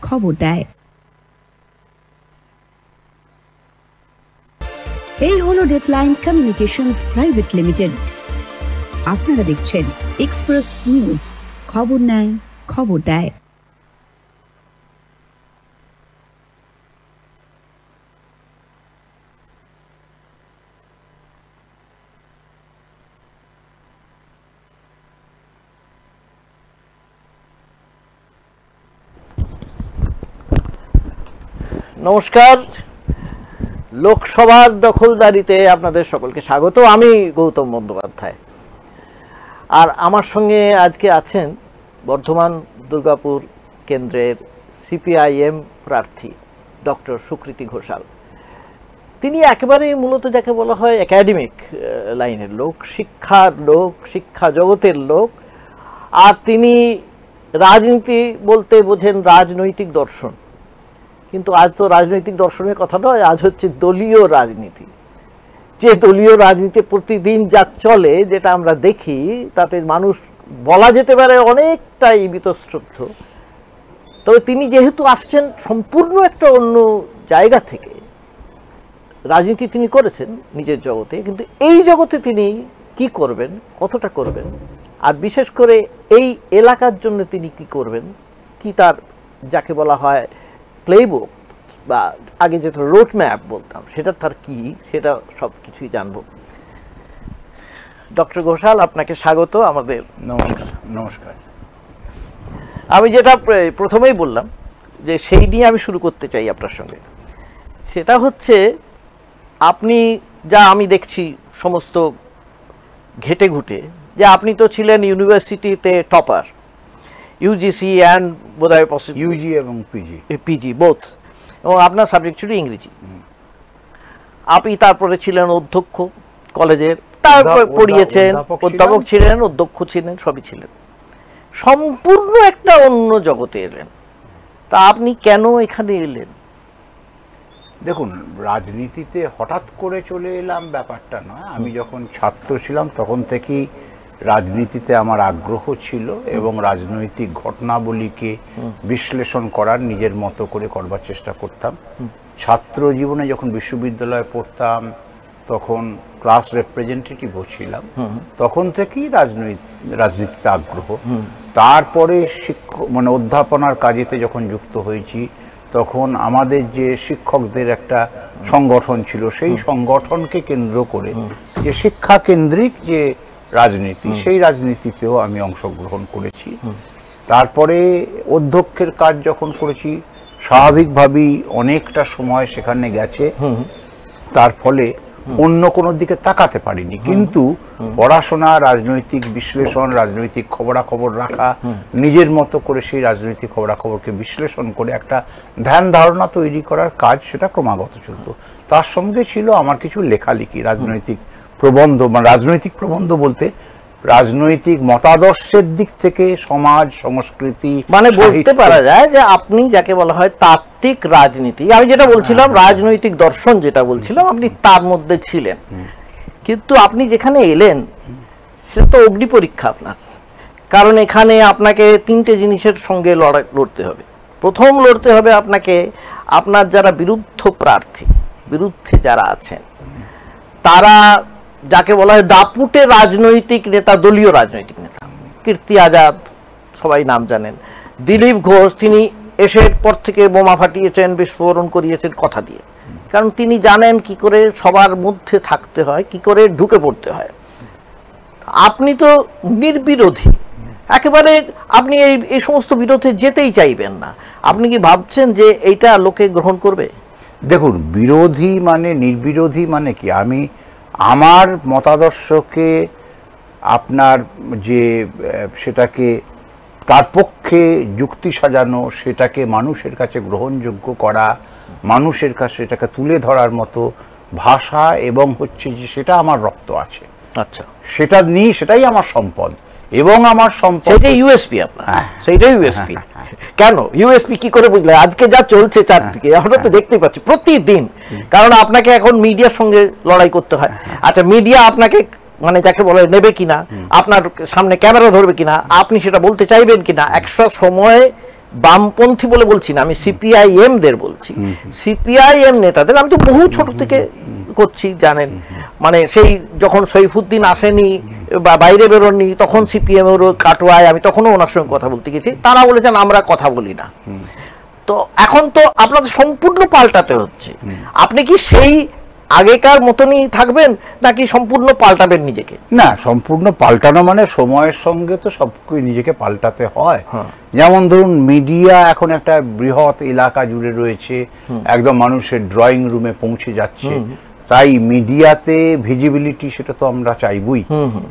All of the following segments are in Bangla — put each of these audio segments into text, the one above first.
খবর দেয়। এই হলো ডেডলাইন কমিউনিকেশনস প্রাইভেট লিমিটেড। আপনারা দেখছেন এক্সপ্রেস নিউজ, খবর নেয়, খবর দেয়। নমস্কার, লোকসভার দখলদারিতে আপনাদের সকলকে স্বাগত। আমি গৌতম বন্দ্যোপাধ্যায়, আর আমার সঙ্গে আজকে আছেন বর্ধমান দুর্গাপুর কেন্দ্রের সিপিআইএম প্রার্থী ডক্টর সুকৃতি ঘোষাল। তিনি একেবারে মূলত যাকে বলা হয় একাডেমিক লাইনের লোক, শিক্ষার লোক, শিক্ষা জগতের লোক। আর তিনি রাজনীতি বলতে বোঝেন রাজনৈতিক দর্শন, কিন্তু আজ তো রাজনৈতিক দর্শনের কথা নয়, আজ হচ্ছে দলীয় রাজনীতি। যে দলীয় রাজনীতি প্রতিদিন যা চলে, যেটা আমরা দেখি, তাতে মানুষ বলা যেতে পারে অনেকটাই বীতশ্রদ্ধ। তবে তিনি যেহেতু আসছেন সম্পূর্ণ একটা অন্য জায়গা থেকে, রাজনীতি তিনি করেছেন নিজের জগতে, কিন্তু এই জগতে তিনি কি করবেন, কতটা করবেন, আর বিশেষ করে এই এলাকার জন্য তিনি কি করবেন, কি তার যাকে বলা হয় প্লেবুক বা আগে যেটা রোড ম্যাপ বলতাম, সেটা তার কি, সেটা সব কিছুই জানবো। ডক্টর ঘোষাল, আপনাকে স্বাগত আমাদের। নমস্কার। আমি যেটা প্রথমেই বললাম যে সেই নিয়ে আমি শুরু করতে চাই আপনার সঙ্গে, সেটা হচ্ছে আপনি যা আমি দেখছি সমস্ত ঘেটে ঘুটে, যে আপনি তো ছিলেন ইউনিভার্সিটিতে টপার, ইউজিসি অ্যান্ড বোধহয় ইউজি এবং পিজি বোথ, এবং আপনার সাবজেক্ট ছিল ইংরেজি। আপনি তারপরে ছিলেন অধ্যক্ষ কলেজের, তারপরে পড়িয়েছেন, অধ্যাপক ছিলেন, অধ্যক্ষ ছিলেন, সবই ছিলেন। সম্পূর্ণ একটা অন্য জগতে এলেন, তা আপনি কেন এখানে এলেন? দেখুন, রাজনীতিতে হঠাৎ করে চলে এলাম ব্যাপারটা নয়। আমি যখন ছাত্র ছিলাম তখন থেকেই রাজনীতিতে আমার আগ্রহ ছিল, এবং রাজনৈতিক ঘটনাবলীকে বিশ্লেষণ করার নিজের মতো করে করবার চেষ্টা করতাম। ছাত্র জীবনে যখন বিশ্ববিদ্যালয়ে পড়তাম তখন ক্লাস রিপ্রেজেন্টেটিভও ছিলাম, তখন থেকেই রাজনীতিতে আগ্রহ। তারপরে অধ্যাপনার কাজেতে যখন যুক্ত হয়েছি, তখন আমাদের যে শিক্ষকদের একটা সংগঠন ছিল, সেই সংগঠনকে কেন্দ্র করে যে শিক্ষা কেন্দ্রিক যে রাজনীতি, সেই রাজনীতিতেও আমি অংশগ্রহণ করেছি। তারপরে অধ্যক্ষের কাজ যখন করেছি, স্বাভাবিকভাবেই অনেকটা সময় সেখানে গেছে, তার ফলে অন্য কোনো দিকে তাকাতে পারিনি। কিন্তু পড়াশোনা, রাজনৈতিক বিশ্লেষণ, রাজনৈতিক খবরাখবর রাখা, নিজের মতো করে সেই রাজনৈতিক খবরাখবরকে বিশ্লেষণ করে একটা ধ্যান ধারণা তৈরি করার কাজ, সেটা ক্রমাগত চলত। তার সঙ্গে ছিল আমার কিছু লেখালেখি, রাজনৈতিক প্রবন্ধ, মানে রাজনৈতিক প্রবন্ধ বলতে রাজনৈতিক মতাদর্শের দিক থেকে সমাজ সংস্কৃতি, মানে বলতে পারা যায় যে আপনি যাকে বলা হয় তাত্ত্বিক রাজনীতি, আমি যেটা বলছিলাম রাজনৈতিক দর্শন যেটা বলছিলাম, আপনি তার মধ্যে ছিলেন। কিন্তু আপনি যেখানে এলেন সেটা তো অগ্নি পরীক্ষা আপনার, কারণ এখানে আপনাকে তিনটে জিনিসের সঙ্গে লড়তে হবে। প্রথম লড়তে হবে আপনাকে আপনার যারা বিরুদ্ধ প্রার্থী, বিরুদ্ধে যারা আছেন, তারা যাকে বলা হয় দাপুটে রাজনৈতিক নেতা, দলীয় রাজনৈতিক নেতা। কীর্তি আজাদ সবাই নাম জানেন, দিলীপ ঘোষ, তিনি এসে পর থেকে বোমা ফাটিয়েছেন, বিস্ফোরণ করিয়েছেন কথা দিয়ে, কারণ তিনি জানেন কি করে সবার মধ্যে থাকতে হয়, কি করে ঢুকে পড়তে হয়। আপনি তো নির্বিরোধী একেবারে, আপনি এই সমস্ত বিরোধে যেতেই চাইবেন না। আপনি কি ভাবছেন যে এইটা লোকে গ্রহণ করবে? দেখুন, বিরোধী মানে নির্বিরোধী মানে কি, আমি আমার মতাদর্শকে আপনার যে সেটাকে তার পক্ষে যুক্তি সাজানো, সেটাকে মানুষের কাছে গ্রহণযোগ্য করা, মানুষের কাছে সেটাকে তুলে ধরার মতো ভাষা, এবং হচ্ছে যে সেটা আমার রক্ত আছে। আচ্ছা, সেটা নিয়ে, সেটাই আমার সম্পদ, এবং আমার সম্পদ, সেটাই ইউএসপি আপনার। সেইটাই ইউএসপি। কেন ইউএসপি কি করে বুঝলে? আজকে যা চলছে চারদিকে আমরা তো দেখতেই পাচ্ছি প্রতিদিন, কারণ আপনাকে এখন মিডিয়ার সঙ্গে লড়াই করতে হয়। আচ্ছা, মিডিয়া আপনাকে মানে যাকে বলে নেবে কিনা, আপনার সামনে ক্যামেরা ধরবে কিনা, আপনি সেটা বলতে চাইবেন কিনা, একটা সময় বামপন্থী বলে বলছি না, আমি সিপিআইএম দের বলছি, সিপিআইএম নেতাদের আমি তো বহু ছোট থেকে করছি জানেন, মানে সেই যখন সৈফুদ্দিন আসেনি বা বাইরে বেরোননি তখন সিপিএম এর কাটোয়ায় আমি তখনও ওনার সঙ্গে কথা বলতে গেছি, তারা বলেছেন আমরা কথা বলি না। তো এখন তো আপনাদের সম্পূর্ণ পাল্টাতে হচ্ছে, আপনি কি সেই আগেকার মতনই থাকবেন নাকি সম্পূর্ণ পাল্টাবেন নিজেকে? না, সম্পূর্ণ পাল্টানো মানে সময়ের সঙ্গে তো সবকিছু নিজেকে পাল্টাতে হয়। যেমন ধরুন মিডিয়া এখন একটা বৃহৎ এলাকা জুড়ে রয়েছে, একদম মানুষের ড্রয়িং রুমে পৌঁছে যাচ্ছে, তাই মিডিয়াতে ভিজিবিলিটি সেটা তো আমরা চাইবই,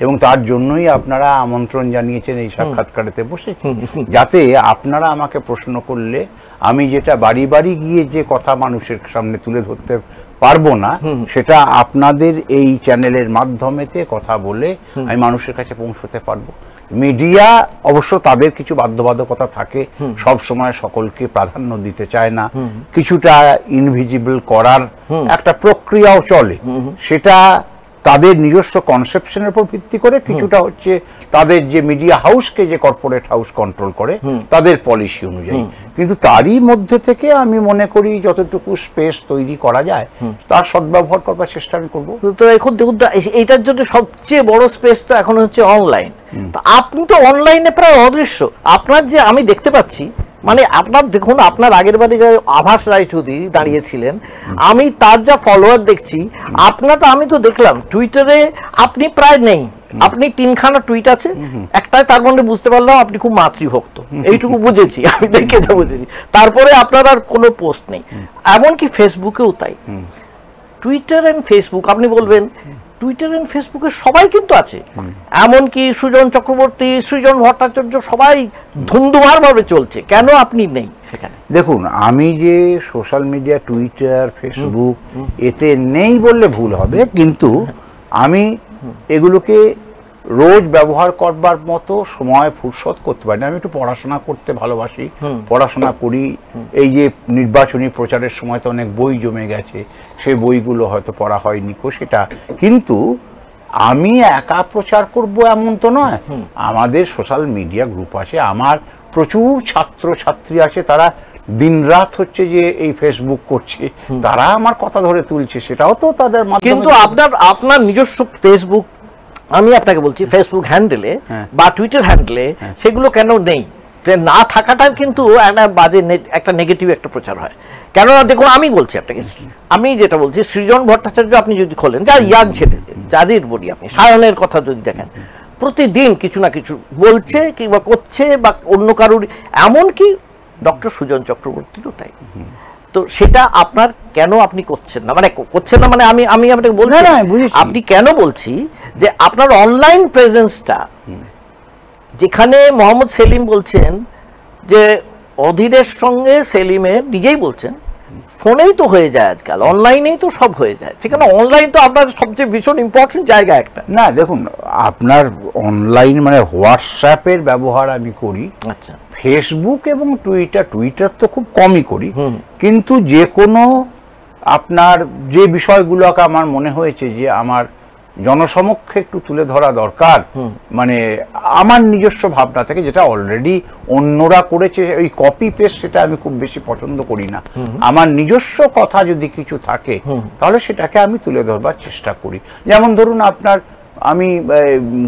এবং তার জন্যই আপনারা আমন্ত্রণ জানিয়েছেন এই সাক্ষাৎকারেতে বসেছি, যাতে আপনারা আমাকে প্রশ্ন করলে আমি যেটা বাড়ি বাড়ি গিয়ে যে কথা মানুষের সামনে তুলে ধরতে পারবো না, সেটা আপনাদের এই চ্যানেলের মাধ্যমেতে কথা বলে আমি মানুষের কাছে পৌঁছতে পারবো। মিডিয়া অবশ্য তাদের কিছু বাধ্যবাধকতা থাকে, সব সময় সকলকে প্রাধান্য দিতে চায় না, কিছুটা ইনভিজিবল করার একটা প্রক্রিয়াও চলে, সেটা তাদের নিজস্ব কনসেপশনের উপর ভিত্তি করে, কিছুটা হচ্ছে তাদের যে মিডিয়া হাউসকে যে কর্পোরেট হাউস কন্ট্রোল করে তাদের পলিসি অনুযায়ী। কিন্তু তারই মধ্যে থেকে আমি মনে করি যতটুকু স্পেস তৈরি করা যায় তার সদ্ব্যবহার করবার চেষ্টা আমি করবো। তো এখন দেখুন, এইটার জন্য সবচেয়ে বড় স্পেস তো এখন হচ্ছে অনলাইন। আপনি তো অনলাইনে প্রায় অদৃশ্য, আপনার যে আমি দেখতে পাচ্ছি, মানে আপনার দেখুন, আপনার আগের বারে যে আভাস রায়চৌধুরী দাঁড়িয়েছিলেন, আমি তার যা ফলোয়ার দেখছি, আপনার তো আমি তো দেখলাম টুইটারে আপনি প্রায় নেই, আপনি 3খানা টুইট আছে, একটাই তার মধ্যে বুঝতে পারলাম আপনি খুব মাতৃভক্ত, এইটুকু বুঝেছি আমি, দেখে যা বুঝেছি। তারপরে আপনার আর কোনো পোস্ট নেই, এমনকি ফেসবুকেও তাই। টুইটার এন্ড ফেসবুক আপনি বলবেন, টুইটার এন্ড ফেসবুকে সবাই কিন্তু আছে, এমনকি সুজন চক্রবর্তী, সৃজন ভট্টাচার্য, সবাই ধুমধুমার ভাবে চলছে, কেন আপনি নেই সেখানে? দেখুন, আমি যে সোশ্যাল মিডিয়া টুইটার ফেসবুক এতে নেই বললে ভুল হবে, কিন্তু আমি এগুলোকে রোজ ব্যবহার করবার মতো সময় ফুরসত করতে পারি না। আমি একটু পড়াশোনা করতে ভালোবাসি, পড়াশোনা করি, এই যে নির্বাচনী প্রচারের সময় তো অনেক বই জমে গেছে, সেই বইগুলো হয়তো পড়া হয়নি সেটা, কিন্তু আমি একা প্রচার করব এমন তো নয়, আমাদের সোশ্যাল মিডিয়া গ্রুপ আছে, আমার প্রচুর ছাত্র ছাত্রী আছে, তারা দিনরাত হচ্ছে যে এই ফেসবুক করছে, তারা আমার কথা ধরে তুলছে, সেটাও তো তাদের মাধ্যমে। কিন্তু আপনার নিজস্ব ফেসবুক, আমি আপনাকে বলছি ফেসবুক হ্যান্ডেলে বা টুইটার হ্যান্ডেলে সেগুলো কেন নেই? না থাকাটা কিন্তু একটা বাজে, একটা নেগেটিভ একটা প্রচার হয়। কেননা দেখুন, আমি বলছি আপনাকে, আমি যেটা বলছি, সৃজন ভট্টাচার্য আপনি যদি খোলেন, যা ইয়াং ছেলে, যাদের বলি, আপনি সায়নের কথা যদি দেখেন, প্রতিদিন কিছু না কিছু বলছে কিংবা করছে, বা অন্য কারুর, এমনকি ডক্টর সুজন চক্রবর্তীরও তাই। তো সেটা আপনার কেন আপনি করছেন না, মানে করছেন না মানে আমি আপনাকে বলছি আপনি কেন বলছি যে আপনার অনলাইন প্রেজেন্সটা, যেখানে মোহাম্মদ সেলিম বলছেন যে অধীরের সঙ্গে সেলিমের, নিজেই বলছেন ফোনেই তো হয়ে যায় আজকাল, অনলাইনেই তো সব হয়ে যায়, সেখানে অনলাইন তো আপনার সবচেয়ে ভীষণ ইম্পর্টেন্ট জায়গা একটা। না দেখুন, আপনার অনলাইন মানে হোয়াটসঅ্যাপের ব্যবহার আমি করি, আচ্ছা, ফেসবুক এবং টুইটার তো খুব কমই করি, কিন্তু যে কোনো আপনার যে বিষয়গুলোকে আমার মনে হয়েছে যে আমার জনসমক্ষে একটু তুলে ধরা দরকার, মানে আমার নিজস্ব ভাবনা থেকে, যেটা অলরেডি অন্যরা করেছে ওই কপি পেস্ট, সেটা আমি খুব বেশি পছন্দ করি না। আমার নিজস্ব কথা যদি কিছু থাকে তাহলে সেটাকে আমি তুলে ধরবার চেষ্টা করি। যেমন ধরুন আপনার, আমি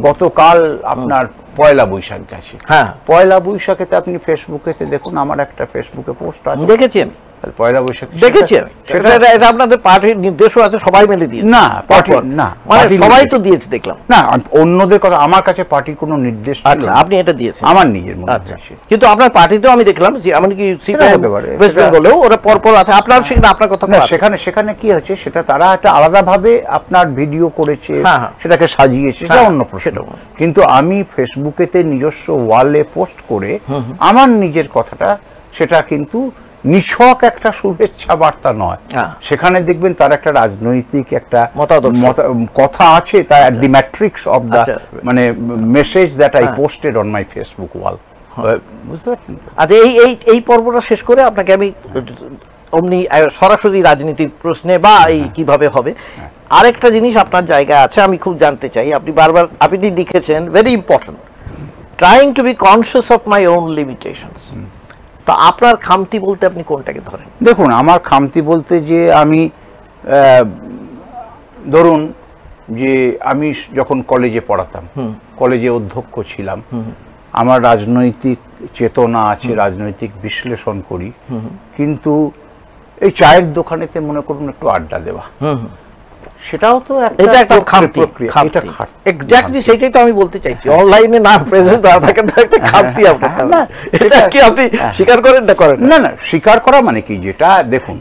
গতকাল আপনার পয়লা বৈশাখ গেছে, পয়লা বৈশাখেতে আপনি ফেসবুকেতে দেখুন, আমার একটা ফেসবুকে পোস্ট আছে, দেখেছি আমি, পয়লা বৈশাখ দেখেছি আমি, এটা আপনাদের পার্টির নির্দেশও আছে, সবাই মিলে দিয়েছে। না না, মানে সবাই তো দিয়েছে দেখলাম। না, অন্যদের কথা, আমার কাছে পার্টির কোনো নির্দেশ, আচ্ছা, আপনি এটা দিয়েছেন আমার নিজের মনে। আচ্ছা, কিন্তু আপনার পার্টিতেও আমি দেখলাম যে এমনকি সিপিএম ওয়েস্ট বেঙ্গলেও ওরা পরপর আছে, আপনার সেখানে আপনার কথা না, সেখানে কি হচ্ছে, সেটা তারা একটা আলাদাভাবে আপনার ভিডিও করেছে, সেটাকে সাজিয়েছে, সেটা অন্য প্রশ্ন। কিন্তু আমি ফেসবুকেতে নিজস্ব ওয়ালে পোস্ট করে আমার নিজের কথাটা, সেটা কিন্তু নিছক একটা শুভেচ্ছা বার্তা নয়, সেখানে দেখবেন তার একটা রাজনৈতিক একটা কথা আছে, তার দি ম্যাট্রিক্স অফ দা, মানে message that I posted on my Facebook wall. বুঝতে পারছেন? আচ্ছা, এই পর্বটা শেষ করে আপনাকে আমি অমনি সরাসরি রাজনীতির প্রশ্নে বা এই কিভাবে হবে, আরেকটা জিনিস আপনার জায়গা আছে, আমি খুব জানতে চাই। আপনি বারবার আপনি লিখেছেন, very important, trying to B conscious of my own limitations. তো আপনার খামতি বলতে আপনি কোনটাকে ধরেন? দেখুন, আমার খামতি বলতে যে আমি ধরুন যে আমি যখন কলেজে পড়াতাম, কলেজে অধ্যক্ষ ছিলাম, আমার রাজনৈতিক চেতনা আছে, রাজনৈতিক বিশ্লেষণ করি, কিন্তু এই চায়ের দোকানেতে মনে করুন একটু আড্ডা দেওয়া, সেটাও তো এটা একটা খামতি। এক্স্যাক্টলি সেটাই তো আমি বলতে চাইছি, অনলাইনে না প্রেজেন্ট না থাকে না, একটা খামতি আপনার। এটা কি আপনি স্বীকার করেন না করেন? না না, স্বীকার করা মানে কি, যেটা দেখুন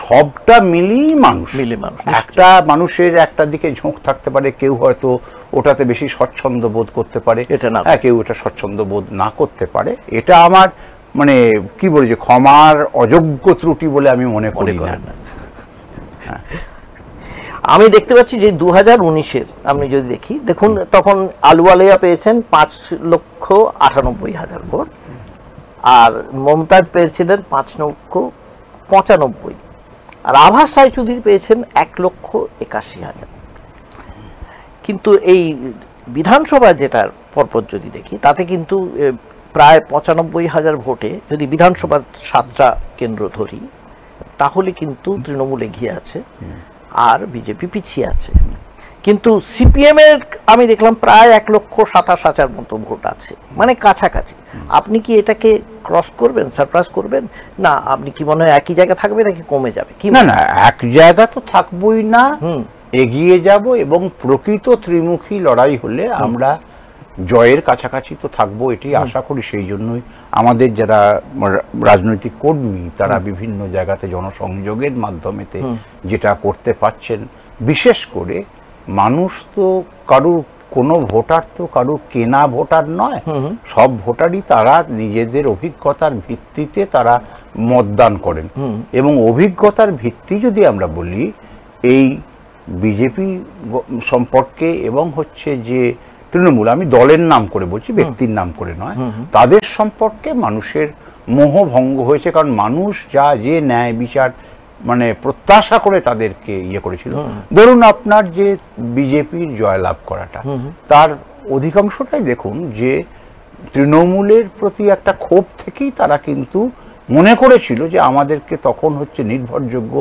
সবটা মিলিয়ে মানুষ, একটা মানুষের একটা দিকে ঝোঁক থাকতে পারে, কেউ হয়তো ওটাতে বেশি স্বচ্ছন্দ বোধ করতে পারে, কেউ এটা স্বচ্ছন্দ বোধ না করতে পারে। এটা আমার মানে কি বলি যে ক্ষমার অযোগ্য ত্রুটি বলে আমি মনে করি না। আমি দেখতে পাচ্ছি যে 2019-এর আপনি যদি দেখি, দেখুন তখন আলুওয়ালিয়া পেয়েছেন 5,98,000 ভোট, আর মমতাজ পেয়েছিলেন 5,95,000, আর আভাস রায়চৌধুরী পেয়েছেন 1,81,000। কিন্তু এই বিধানসভা যেটার পরপর যদি দেখি, তাতে কিন্তু প্রায় 95,000 ভোটে যদি বিধানসভার 7টা কেন্দ্র ধরি, তাহলে কিন্তু তৃণমূল এগিয়ে আছে আর বিজেপি পিছিয়ে আছে। কিন্তু সিপিএম এর আমি দেখলাম প্রায় 1,27,000 মতো ভোট আছে, মানে কাছাকাছি। আপনি কি এটাকে ক্রস করবেন, সারপ্রাইজ করবেন, না আপনি কি মনে হয় একই জায়গা থাকবে নাকি কমে যাবে? কি না না, এক জায়গা তো থাকবোই না, এগিয়ে যাব, এবং প্রকৃত ত্রিমুখী লড়াই হলে আমরা জয়ের কাছাকাছি তো থাকবো, এটি আশা করি। সেই জন্যই আমাদের যারা রাজনৈতিক কর্মী তারা বিভিন্ন জায়গাতে জনসংযোগের মাধ্যমেতে যেটা করতে পারছেন, বিশেষ করে মানুষ তো কারুর কোনো ভোটার তো কারুর কেনা ভোটার নয়, সব ভোটারই তারা নিজেদের অভিজ্ঞতার ভিত্তিতে তারা মতদান করেন। এবং অভিজ্ঞতার ভিত্তি যদি আমরা বলি, এই বিজেপি সম্পর্কে এবং হচ্ছে যে তৃণমূল, আমি দলের নাম করে বলছি, ব্যক্তির নাম করে নয়, তাদের সম্পর্কে মানুষের মোহভঙ্গ হয়েছে। কারণ মানুষ যে ন্যায় বিচার মানে প্রত্যাশা করে তাদেরকে ইয়ে করেছিল, ধরুন আপনার যে বিজেপির জয়লাভ করাটা, তার অধিকাংশটাই দেখুন যে তৃণমূলের প্রতি একটা ক্ষোভ থেকেই তারা কিন্তু মনে করেছিল যে আমাদেরকে তখন হচ্ছে নির্ভরযোগ্য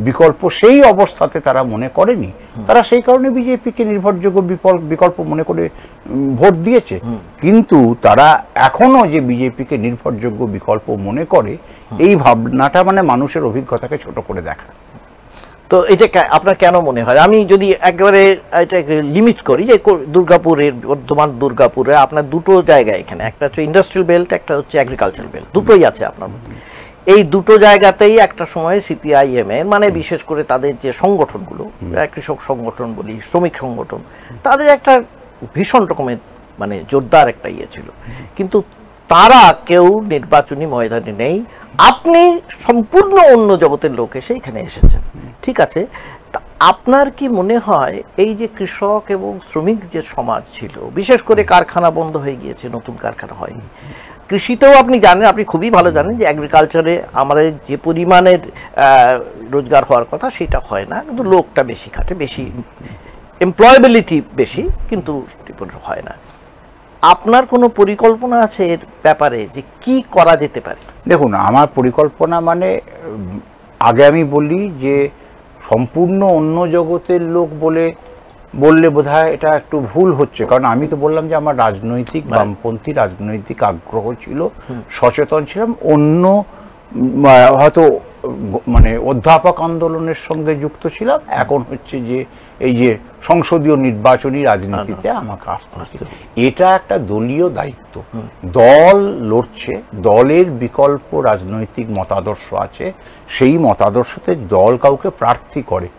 বিকল্প সেই অবস্থাতে তারা মনে করেনি। তারা সেই কারণে বিজেপিকে নির্ভরযোগ্য বিকল্প মনে করে ভোট দিয়েছে। কিন্তু তারা এখনো যে বিজেপিকে নির্ভরযোগ্য বিকল্প মনে করে, এই ভাবনাটা মানে মানুষের অভিজ্ঞতাকে ছোট করে দেখা। তো এটা আপনার কেন মনে হয়? আমি যদি একেবারে এটা লিমিট করি, যে দুর্গাপুরের, বর্ধমান দুর্গাপুরে আপনার দুটো জায়গা এখানে, একটা হচ্ছে ইন্ডাস্ট্রিয়াল বেল্ট, একটা হচ্ছে এগ্রিকালচারাল বেল্ট, দুটোই আছে আপনার মধ্যে। এই দুটো জায়গাতেই একটা সময় সিপিআইএম এর মানে বিশেষ করে তাদের যে সংগঠনগুলো, কৃষক সংগঠন বলি, শ্রমিক সংগঠন, তাদের একটা ভীষণ রকমের মানে জোরদার একটা ইয়ে ছিল। কিন্তু তারা কেউ নির্বাচনী ময়দানে নেই। আপনি সম্পূর্ণ অন্য জগতের লোক এসে এখানে এসেছেন, ঠিক আছে। আপনার কি মনে হয় এই যে কৃষক এবং শ্রমিক যে সমাজ ছিল, বিশেষ করে কারখানা বন্ধ হয়ে গিয়েছে, নতুন কারখানা হয়নি, কৃষিতেও আপনি জানেন, আপনি খুবই ভালো জানেন যে এগ্রিকালচারে আমাদের যে পরিমাণের রোজগার হওয়ার কথা সেটা হয় না, কিন্তু লোকটা বেশি খাটে, বেশি এমপ্লয়েবিলিটি বেশি, কিন্তু হয় না। আপনার কোনো পরিকল্পনা আছে এর ব্যাপারে যে কি করা যেতে পারে? দেখুন, আমার পরিকল্পনা মানে আগে আমি বলি যে সম্পূর্ণ অন্য জগতের লোক বললে বোধহয় এটা একটু ভুল হচ্ছে। কারণ আমি তো বললাম যে আমার রাজনৈতিক বামপন্থী রাজনৈতিক আগ্রহ ছিল, সচেতন ছিলাম, অন্য হয়তো মানে অধ্যাপক আন্দোলনের সঙ্গে যুক্ত ছিলাম। এখন হচ্ছে যে এই যে সংসদীয় নির্বাচনী রাজনীতিতে আমাকে আসতে হচ্ছে। এটা একটা দলীয় দায়িত্ব, দল লড়ছে, দলের বিকল্প রাজনৈতিক মতাদর্শ আছে, সেই মতাদর্শতে দল কাউকে প্রার্থী করে।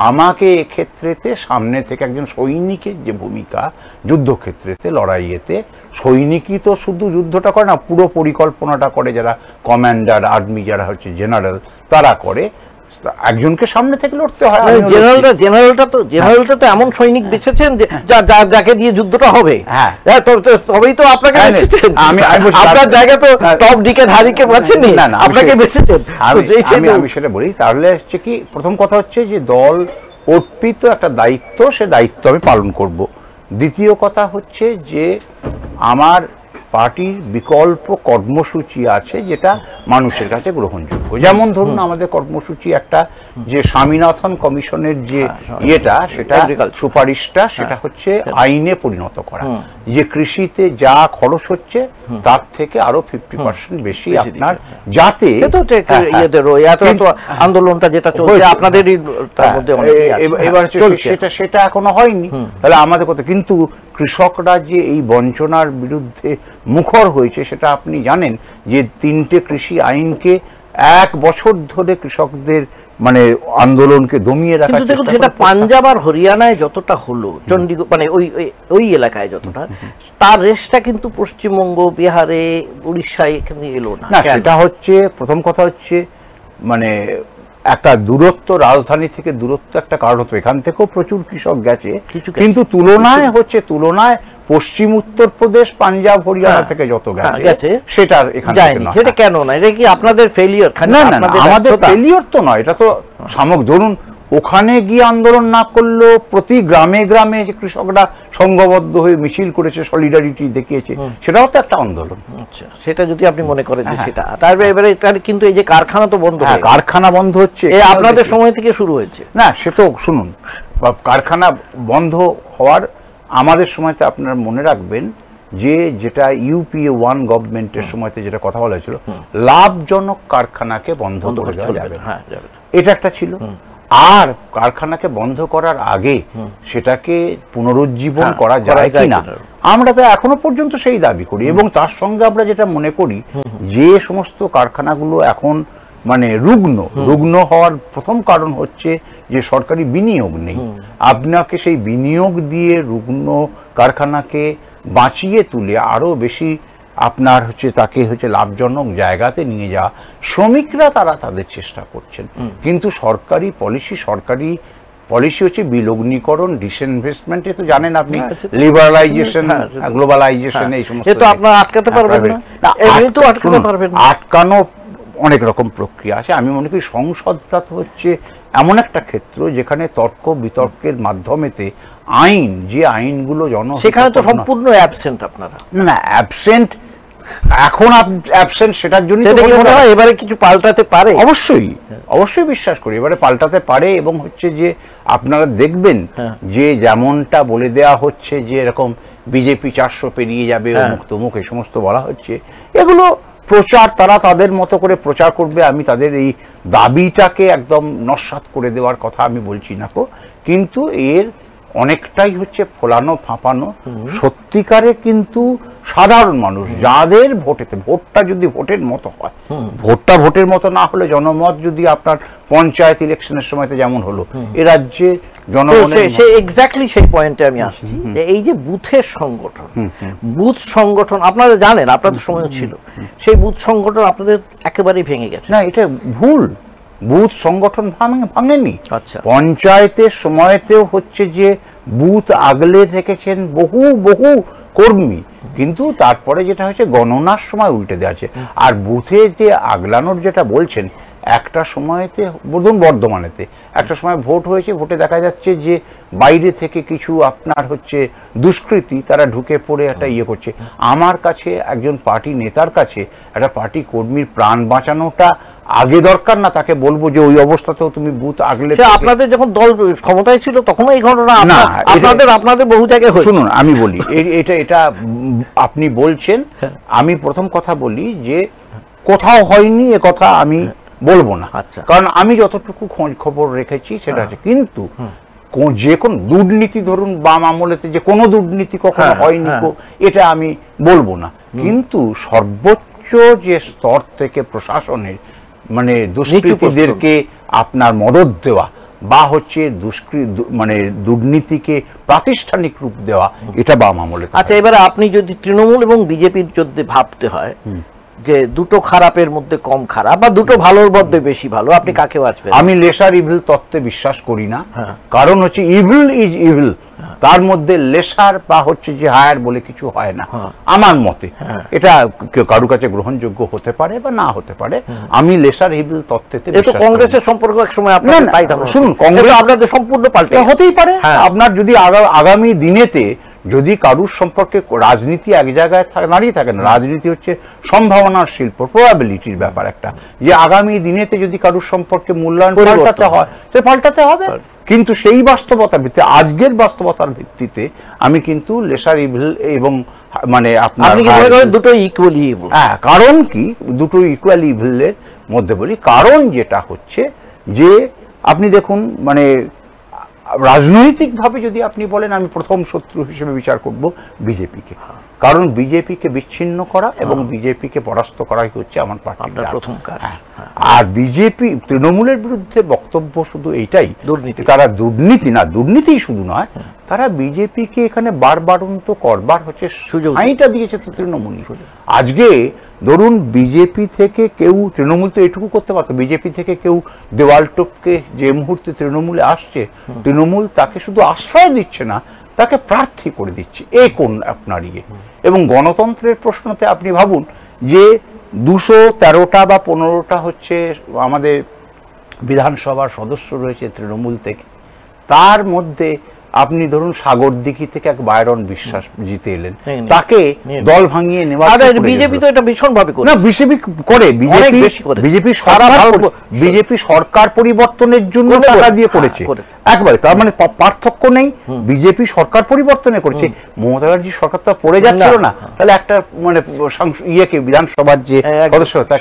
আমাকে এক্ষেত্রেতে সামনে থেকে একজন সৈনিকের যে ভূমিকা, যুদ্ধক্ষেত্রেতে লড়াইয়েতে সৈনিকই তো শুধু যুদ্ধটা করে না, পুরো পরিকল্পনাটা করে যারা কমান্ডার, আর্মি যারা হচ্ছে জেনারেল, তারা করে। একজনকে সামনে থেকে লড়তে হয়। জেনারেলটা তো এমন সৈনিক বেছেছেন যে যাকে দিয়ে যুদ্ধটা হবে, তবেই তো আপনাকে বেছেছেন। আপনার জায়গা তো টপ ডিকেট হারিকে বাছেননি, আপনাকে বেছেছেন। আমি সেটা বলি। তাহলে হচ্ছে কি, প্রথম কথা হচ্ছে যে দল অর্পিত একটা দায়িত্ব, সে দায়িত্ব আমি পালন করব। দ্বিতীয় কথা হচ্ছে যে আমার পার্টির বিকল্প কর্মসূচি আছে যেটা মানুষের কাছে গ্রহণযোগ্য। যেমন ধরুন আমাদের কর্মসূচি একটা যে স্বামীনাথন কমিশনের যে ইয়েটা, সেটা সুপারিশটা, সেটা হচ্ছে আইনে পরিণত করা, যে কৃষিতে যা খরচ হচ্ছে তার থেকে আরো 50% বেশি আপনার, যাতে আন্দোলনটা যেটা চলছে আপনাদের এবার সেটা এখনো হয়নি, তাহলে আমাদের কথা। কিন্তু কৃষকরা যে এই বঞ্চনার বিরুদ্ধে মুখর হয়েছে সেটা আপনি জানেন, যে 3টে কৃষি আইনকে 1 বছর ধরে কৃষকদের মানে আন্দোলনকে দমিয়ে রাখা। কিন্তু দেখুন, সেটা পাঞ্জাব আর হরিয়ানায় যতটা হলো, চণ্ডীগড় মানে ওই এলাকায় যতটা, তার রেশটা কিন্তু পশ্চিমবঙ্গ, বিহারে, উড়িষ্যায় এখানে এলো না। সেটা হচ্ছে প্রথম কথা হচ্ছে মানে একটা দূরত্ব, রাজধানী থেকে দূরত্ব একটা কারণ হতো। এখান থেকেও প্রচুর কৃষক গেছে, কিন্তু তুলনায় পশ্চিম উত্তরপ্রদেশ, পাঞ্জাব, হরিয়ানা থেকে যত গেছে সেটার এখানে যায়নি। সেটা কেন না? এটা কি আপনাদের ফেলিয়ার? না, আমাদের ফেলিয়ার তো নয়, এটা তো সামগ্রিক। ধরুন ওখানে গিয়ে আন্দোলন না করলেও প্রতি গ্রামে গ্রামে যে কৃষকরা সংঘবদ্ধ হয়ে মিছিল করেছে, সলিডারিটি দেখিয়েছে, সেটাও তো একটা আন্দোলন। আচ্ছা, সেটা যদি আপনি মনে করেন যে সেটা, তারপরে এবারে কিন্তু এই যে কারখানা তো বন্ধ, কারখানা বন্ধ হচ্ছে আপনাদের সময় থেকে শুরু হয়েছে না? সে তো শুনুন, কারখানা বন্ধ হওয়ার আমাদের সময়তে আপনারা মনে রাখবেন যে যেটা ইউপিএ 1 গভর্নমেন্টের সময়তে যেটা কথা বলা হয়েছিল, লাভজনক কারখানাকে বন্ধ করে দেওয়া যাবে, এটা একটা ছিল। আর কারখানাকে বন্ধ করার আগে সেটাকে পুনরুজ্জীবন করা যায় কিনা, আমরা তো এখনো পর্যন্ত সেই দাবি করি। এবং তার সঙ্গে আমরা যেটা মনে করি, যে সমস্ত কারখানাগুলো এখন মানে রুগ্ন হওয়ার প্রথম কারণ হচ্ছে যে সরকারি বিনিয়োগ নেই। আপনাকে সেই বিনিয়োগ দিয়ে রুগ্ন কারখানাকে বাঁচিয়ে তুলে আরো বেশি আপনার হচ্ছে তাকে হচ্ছে লাভজনক জায়গাতে নিয়ে যাওয়া, শ্রমিকরা তারা তাদের চেষ্টা করছেন। কিন্তু সরকারি পলিসি হচ্ছে বিলগ্নীকরণ, ডিসইনভেস্টমেন্ট, তো জানেন আপনি, লিবারালাইজেশন, গ্লোবালাইজেশন, এই সমস্ত আপনারা আটকাতে পারবেন না। আটকানো অনেক রকম প্রক্রিয়া আছে। আমি মনে করি সংসদটা তো হচ্ছে এমন একটা ক্ষেত্র যেখানে তর্ক বিতর্কের মাধ্যমেতে আইন, যে আইনগুলো সেখানে তো সম্পূর্ণ অ্যাবসেন্ট আপনারা। না, অ্যাবসেন্ট এখন অ্যাবসেন্ট, সেটার জন্য এবারে কিছু পাল্টাতে পারে, অবশ্যই বিশ্বাস করি এবারে পাল্টাতে পারে। এবং হচ্ছে যে আপনারা দেখবেন যে যেমনটা বলে দেওয়া হচ্ছে যে এরকম বিজেপি 400 পেরিয়ে যাবে, অমুক তমুক, এই সমস্ত বলা হচ্ছে, এগুলো প্রচার, তারা তাদের মতো করে প্রচার করবে। আমি তাদের এই দাবিটাকে একদম নস্যাৎ করে দেওয়ার কথা আমি বলছি না তো, কিন্তু এর অনেকটাই হচ্ছে ফোলানো ফাঁপানো। সত্যিকারে কিন্তু সাধারণ মানুষ যাদের ভোটটা যদি ভোটের মতো হয়, ভোটটা ভোটের মতো না হলে জনমত যদি আপনার পঞ্চায়েত ইলেকশনের সময়তে যেমন হলো, এ রাজ্যে এক্স্যাক্টলি সেই পয়েন্টে আমি আসছি, যে এই যে বুথের সংগঠন, বুথ সংগঠন আপনারা জানেন, আপনাদের সময় ছিল, সেই বুথ সংগঠন আপনাদের একেবারেই ভেঙে গেছে। না, এটা ভুল, বুথ সংগঠন ভাঙেনি। আচ্ছা, পঞ্চায়েতের সময়তেও হচ্ছে যে বুথ আগলে রেখেছেন বহু কর্মী, কিন্তু তারপরে যেটা হচ্ছে গণনার সময় উল্টে দেওয়া আছে। আর বুথে যে আগলানোর যেটা বলছেন, একটা সময়তে ধরুন বর্ধমানেতে একটা সময় ভোট হয়েছে, ভোটে দেখা যাচ্ছে যে বাইরে থেকে কিছু আপনার হচ্ছে দুষ্কৃতী তারা ঢুকে পড়ে একটা ইয়ে করছে। আমার কাছে একজন পার্টি নেতার কাছে একটা পার্টি কর্মীর প্রাণ বাঁচানোটা আগে দরকার না, তাকে বলবো যে ওই অবস্থাতেও তুমি বুথ আগলে। আপনাদের যখন দল ক্ষমতায় ছিল তখন এই ঘটনা আপনাদের বহু জায়গায় হয়েছে। শুনুন আমি বলি, এটা আপনি বলছেন, আমি প্রথম কথা বলি যে কোথাও হয়নি এ কথা আমি বলবো না, কারণ আমি যতটুকু খোঁজ খবর রেখেছি সেটা আছে। কিন্তু যে কোন দুর্নীতি, ধরুন বাম আমলেতে যে কোনো দুর্নীতি কখনো হয়নি, এটা আমি বলবো না। কিন্তু সর্বোচ্চ যে স্তর থেকে প্রশাসনের মানে দুষ্কৃতীদেরকে আপনার মদত দেওয়া বা হচ্ছে মানে দুর্নীতিকে প্রাতিষ্ঠানিক রূপ দেওয়া, এটা বাম আমলে। আচ্ছা, এবারে আপনি যদি তৃণমূল এবং বিজেপির যদি ভাবতে হয় যে দুটো খারাপের মধ্যে কম খারাপ বা দুটো ভালোর মধ্যে বেশি ভালো, আপনি কাকে বাঁচবেন? আমি লেসার ইভিল তত্ত্বে বিশ্বাস করি না। কারণ হচ্ছে ইভিল ইজ ইভিল, তার মধ্যে লেসার বা হচ্ছে যে হায়ার বলে কিছু হয় না আমার মতে। এটা কারো কাছে গ্রহণযোগ্য হতে পারে বা না হতে পারে, আমি লেসার ইভিল তত্ত্বেতে বিশ্বাস করি। কংগ্রেসের সম্পর্ক এক সময় শুনুন, কংগ্রেস আপনাদের সম্পূর্ণ পাল্টে হতেই পারে। আপনার যদি আগামী দিনেতে যদি কারুর সম্পর্কে রাজনীতি এক জায়গায় দাঁড়িয়ে থাকে না, রাজনীতি হচ্ছে সম্ভাবনার শিল্প, প্রবাবিলিটির ব্যাপার একটা, যে আগামী দিনেতে যদি কারুর সম্পর্কে মূল্যায়ন পাল্টাতে হয় সে পাল্টাতে হবে। কিন্তু সেই বাস্তবতার ভিত্তিতে, আজকের বাস্তবতার ভিত্তিতে আমি কিন্তু লেসার ইভিল এবং মানে আপনার দুটো ইকুয়ালি ইভিল। হ্যাঁ, কারণ কি দুটো ইকুয়ালি ইভিলের মধ্যে বলি, কারণ যেটা হচ্ছে যে আপনি দেখুন মানে রাজনৈতিকভাবে যদি আপনি বলেন আমি প্রথম শত্রু হিসেবে বিচার করব বিজেপিকে, কারণ বিজেপিকে বিচ্ছিন্ন করা এবং বিজেপিকে পরাস্ত করাই হচ্ছে আমার পার্টির প্রথম কাজ। আর বিজেপি তৃণমূলের বিরুদ্ধে বক্তব্য শুধু এইটাই, দুর্নীতি। তারা দুর্নীতি শুধু নয়, তারা বিজেপিকে এখানে বারবারন্ত করবার হচ্ছে সুযোগটা দিয়েছে তো তৃণমূল। আজকে ধরুন বিজেপি থেকে কেউ, তৃণমূল তো এটুকু করতে পারতো, বিজেপি থেকে কেউ দেওয়াল টপকে যে মুহূর্তে তৃণমূলে আসছে, তৃণমূল তাকে শুধু আশ্রয় দিচ্ছে না, তাকে প্রার্থী করে দিচ্ছে। এ কোন আপনার ইয়ে। এবং গণতন্ত্রের প্রশ্নতে আপনি ভাবুন যে 213টা বা 15টা হচ্ছে আমাদের বিধানসভার সদস্য রয়েছে তৃণমূল থেকে, তার মধ্যে আপনি ধরুন সাগরদিঘি থেকে এক বাইরন বিশ্বাস জিতে এলেন, তাকে দল ভাঙিয়ে নেওয়া। বিজেপি তো এটা ভীষণ ভাবে করে, না বিজেপি করে, বিজেপি সরকার পরিবর্তনের জন্য টাকা দিয়ে করেছে একবারে, তার মানে পার্থক্য নেই। বিজেপি সরকার পরিবর্তনে করেছে, মমতা ব্যানার্জি সরকার তো পড়ে যাচ্ছিল না, তাহলে একটা মানে ইয়েকে বিধানসভার যে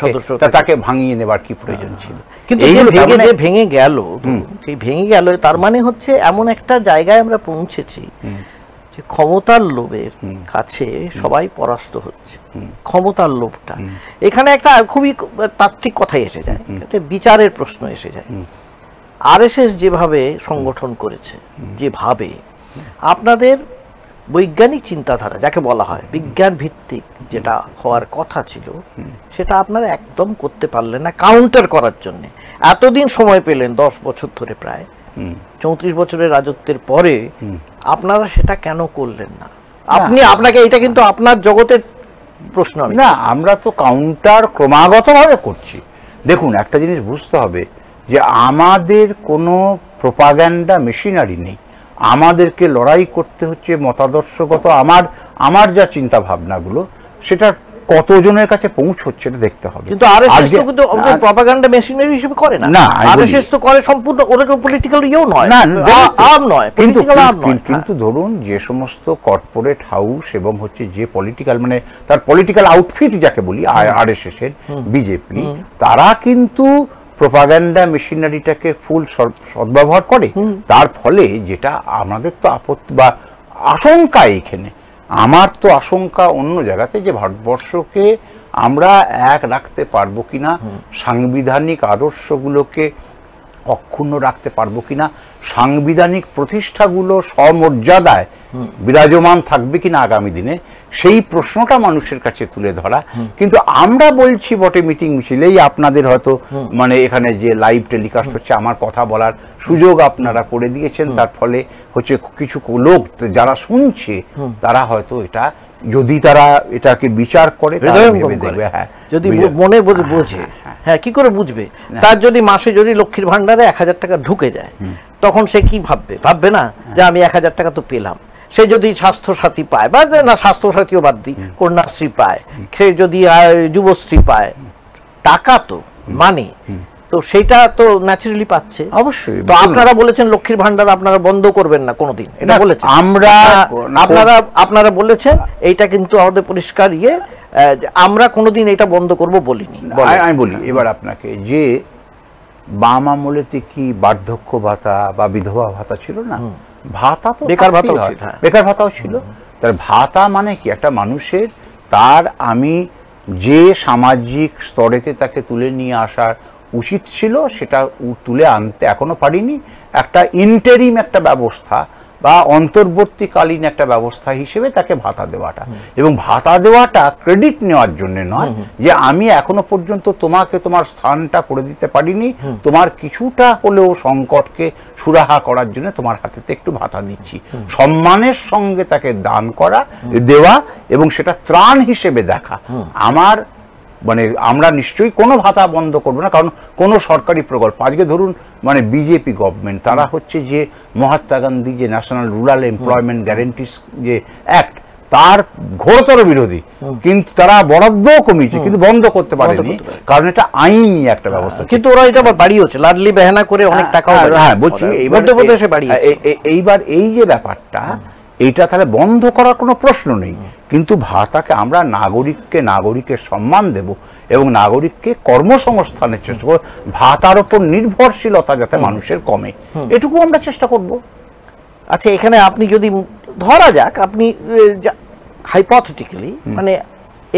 সদস্য তাকে ভাঙিয়ে নেবার কি প্রয়োজন ছিল? কিন্তু ভেঙে গেল, সেই ভেঙে গেল, তার মানে হচ্ছে এমন একটা জায়গায় আমরা পৌঁছেছি যে ক্ষমতার লোভের কাছে সবাই পরাস্ত হচ্ছে। ক্ষমতার লোভটা এখানে একটা খুবই তাত্ত্বিক কথাই এসে যায়, বিচারের প্রশ্ন এসে যায়। আরএসএস যেভাবে সংগঠন করেছে, যেভাবে আপনাদের বৈজ্ঞানিক চিন্তাধারা যাকে বলা হয় বিজ্ঞান ভিত্তিক যেটা হওয়ার কথা ছিল, সেটা আপনারা একদম করতে পারলেন না কাউন্টার করার জন্য। এতদিন সময় পেলেন, 10 বছর ধরে, প্রায় 34 বছরের রাজত্বের পরে আপনারা সেটা কেন করলেন না? আপনাকে এটা কিন্তু আপনার জগতের প্রশ্ন না, আমরা তো কাউন্টার ক্রমাগতভাবে করছি। দেখুন একটা জিনিস বুঝতে হবে যে আমাদের কোনো প্রোপাগান্ডা মেশিনারি নেই, আমাদেরকে লড়াই করতে হচ্ছে মতাদর্শগত। আমার যা চিন্তা ভাবনাগুলো সেটা কতজনের কাছে পৌঁছচ্ছে এটা দেখতে হবে। কিন্তু আরএসএস তো কিন্তু প্রপাগান্ডা মেশিনারি হিসেবে করে না। আরএসএস তো করে সম্পূর্ণ, ওরা তো পলিটিক্যাল ইয়েও নয়, আর্ম নয়, পলিটিক্যাল আর্ম নয়। কিন্তু ধরুন যে সমস্ত কর্পোরেট হাউস এবং হচ্ছে যে পলিটিক্যাল মানে তার পলিটিক্যাল আউটফিট যাকে বলি আরএসএস এর, বিজেপি, তারা কিন্তু প্রোপাগান্ডা মেশিনারিটাকে ফুল সদ্ব্যবহার করে। তার ফলে যেটা আমাদের তো আপত্তি বা আশঙ্কা, এখানে আমার তো আশঙ্কা অন্য জায়গাতে, যে ভারতবর্ষকে আমরা এক রাখতে পারবো কিনা, সাংবিধানিক আদর্শগুলোকে অক্ষুণ্ণ রাখতে পারবো কিনা, সাংবিধানিক প্রতিষ্ঠাগুলো সমর্যাদায় বিরাজমান থাকবে কিনা আগামী দিনে, সেই প্রশ্নটা মানুষের কাছে তুলে ধরা। কিন্তু আমরা বলছি বটে মিটিং মিছিলেই, আপনাদের হয়তো মানে এখানে যে লাইভ টেলিকাস্ট হচ্ছে, আমার কথা বলার সুযোগ আপনারা করে দিয়েছেন, তার ফলে হচ্ছে কিছু লোক যারা শুনছে তারা হয়তো এটা, যদি তারা এটাকে বিচার করে, যদি মনে বোঝে, হ্যাঁ কি করে বুঝবে? তার যদি মাসে যদি লক্ষ্মীর ভান্ডারে 1000 টাকা ঢুকে যায়, তখন সে কি ভাববে না যে আমি 1000 টাকা তো পেলাম। সে যদি স্বাস্থ্যসাথী পায়, বা না স্বাস্থ্যসাথীও বাদ দিই, কন্যাশ্রী পায়, সে যদি যুবশ্রী পায়, টাকা তো মানে, তো সেটা তো ন্যাচারালি পাচ্ছে। অবশ্যই। তো আপনারা বলেছেন লক্ষ্মীর ভান্ডার আপনারা বন্ধ করবেন না কোনোদিন, এটা বলেছেন। আপনারা বলেছেন, এইটা কিন্তু আমাদের পরিষ্কার ইয়ে, আমরা কোনোদিন এটা বন্ধ করব বলিনি। আমি বলি এবার আপনাকে, যে বাম আমলেতে কি বার্ধক্য ভাতা বা বিধবা ভাতা ছিল না? ভাতা তো বেকার ভাতাও ছিল। তার ভাতা মানে কি, একটা মানুষের তার আমি যে সামাজিক স্তরেতে তাকে তুলে নিয়ে আসার উচিত ছিল সেটা তুলে আনতে এখনো পারিনি। একটা ইন্টারিম একটা ব্যবস্থা বা অন্তর্বর্তীকালীন একটা ব্যবস্থা হিসেবে তাকে ভাতা দেওয়াটা, এবং ভাতা দেওয়াটা ক্রেডিট নেওয়ার জন্য নয়, যে আমি এখনো পর্যন্ত তোমাকে তোমার স্থানটা করে দিতে পারিনি, তোমার কিছুটা হলেও সংকটকে সুরাহা করার জন্য তোমার হাতেতে একটু ভাতা দিচ্ছি, সম্মানের সঙ্গে তাকে দান করা, দেওয়া, এবং সেটা ত্রাণ হিসেবে দেখা। আমার মানে আমরা নিশ্চয়ই কোনো ভাতা বন্ধ করবো না, কারণ কোনো সরকারি প্রকল্প আজকে ধরুন মানে বিজেপি গভর্নমেন্ট তারা হচ্ছে যে মহাত্মা গান্ধী যে ন্যাশনাল রুরাল এমপ্লয়মেন্ট গ্যারেন্টিস যে অ্যাক্ট তার ঘোরতর বিরোধী, কিন্তু তারা বরাদ্দও কমিয়েছে কিন্তু বন্ধ করতে পারেনি, কারণ এটা আইনি একটা ব্যবস্থা। কিন্তু ওরা এটা আবার বাড়িয়েছে, লাডলি বেহানা করে অনেক টাকা। হ্যাঁ বলছি, এইবার এই যে ব্যাপারটা এইটা তাহলে বন্ধ করার কোনো প্রশ্ন নেই, কিন্তু ভাতাকে আমরা নাগরিকের সম্মান দেব এবং নাগরিককে কর্মসংস্থানের চেষ্টা করব, ভাতার উপর নির্ভরশীলতা যাতে মানুষের কমে, এটুকু আমরা চেষ্টা করব। আচ্ছা, এখানে আপনি যদি ধরা যাক, আপনি হাইপোথেটিক্যালি মানে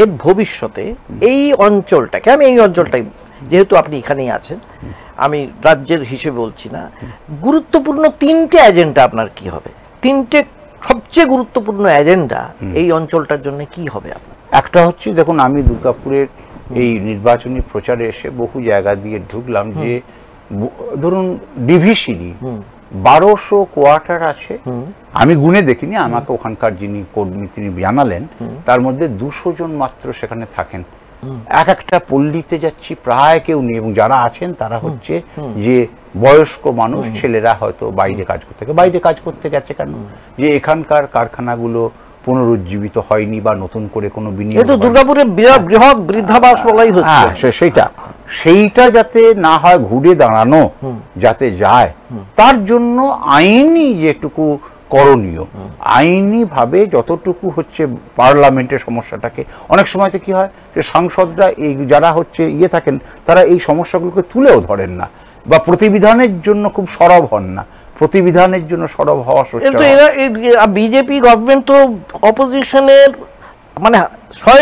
এর ভবিষ্যতে এই অঞ্চলটাকে, আমি এই অঞ্চলটাই যেহেতু আপনি এখানেই আছেন, আমি রাজ্যের হিসেবে বলছি না, গুরুত্বপূর্ণ তিনটে এজেন্ডা আপনার কি হবে? তিনটে সবচেয়ে গুরুত্বপূর্ণ এজেন্ডা এই অঞ্চলটার জন্য কি হবে আপনার? একটা হচ্ছে, দেখুন আমি দুর্গাপুরের এই নির্বাচনী প্রচারে এসে বহু জায়গা দিয়ে ঢুকলাম, যে ধরুন ডিভিসিডি 1200 কোয়ার্টার আছে, আমি গুনে দেখিনি, আমাকে ওখানকার যিনি কর্মী তিনি জানালেন তার মধ্যে 200 জন মাত্র সেখানে থাকেন। এক একটা পল্লীতে যাচ্ছি প্রায় কেউ নেই, এবং যারা আছেন তারা হচ্ছে যে বয়স্ক মানুষ, ছেলেরা হয়তো বাইরে কাজ করতে গেছে কেন, যে এখানকার কারখানাগুলো পুনরুজ্জীবিত হয়নি বা নতুন করে কোনো বিনিয়োগ, দুর্গাপুরের বৃহৎ বৃদ্ধাবাস বলাই হচ্ছে, সেইটা যাতে না হয়, ঘুরে দাঁড়ানো যাতে যায়, তার জন্য আইনি যেটুকু করণীয়, আইনি ভাবে যতটুকু হচ্ছে পার্লামেন্টের সমস্যাটাকে, অনেক সময়তে কি হয় যে সাংসদরা এই যারা হচ্ছে থাকেন তারা এই সমস্যাগুলোকে তুলেও ধরেন না বা প্রতিবিধানের জন্য খুব সরব হন না, প্রতিবিধানের জন্য সরব হওয়া বিজেপি গভর্নমেন্ট তো অপোজিশনের মানে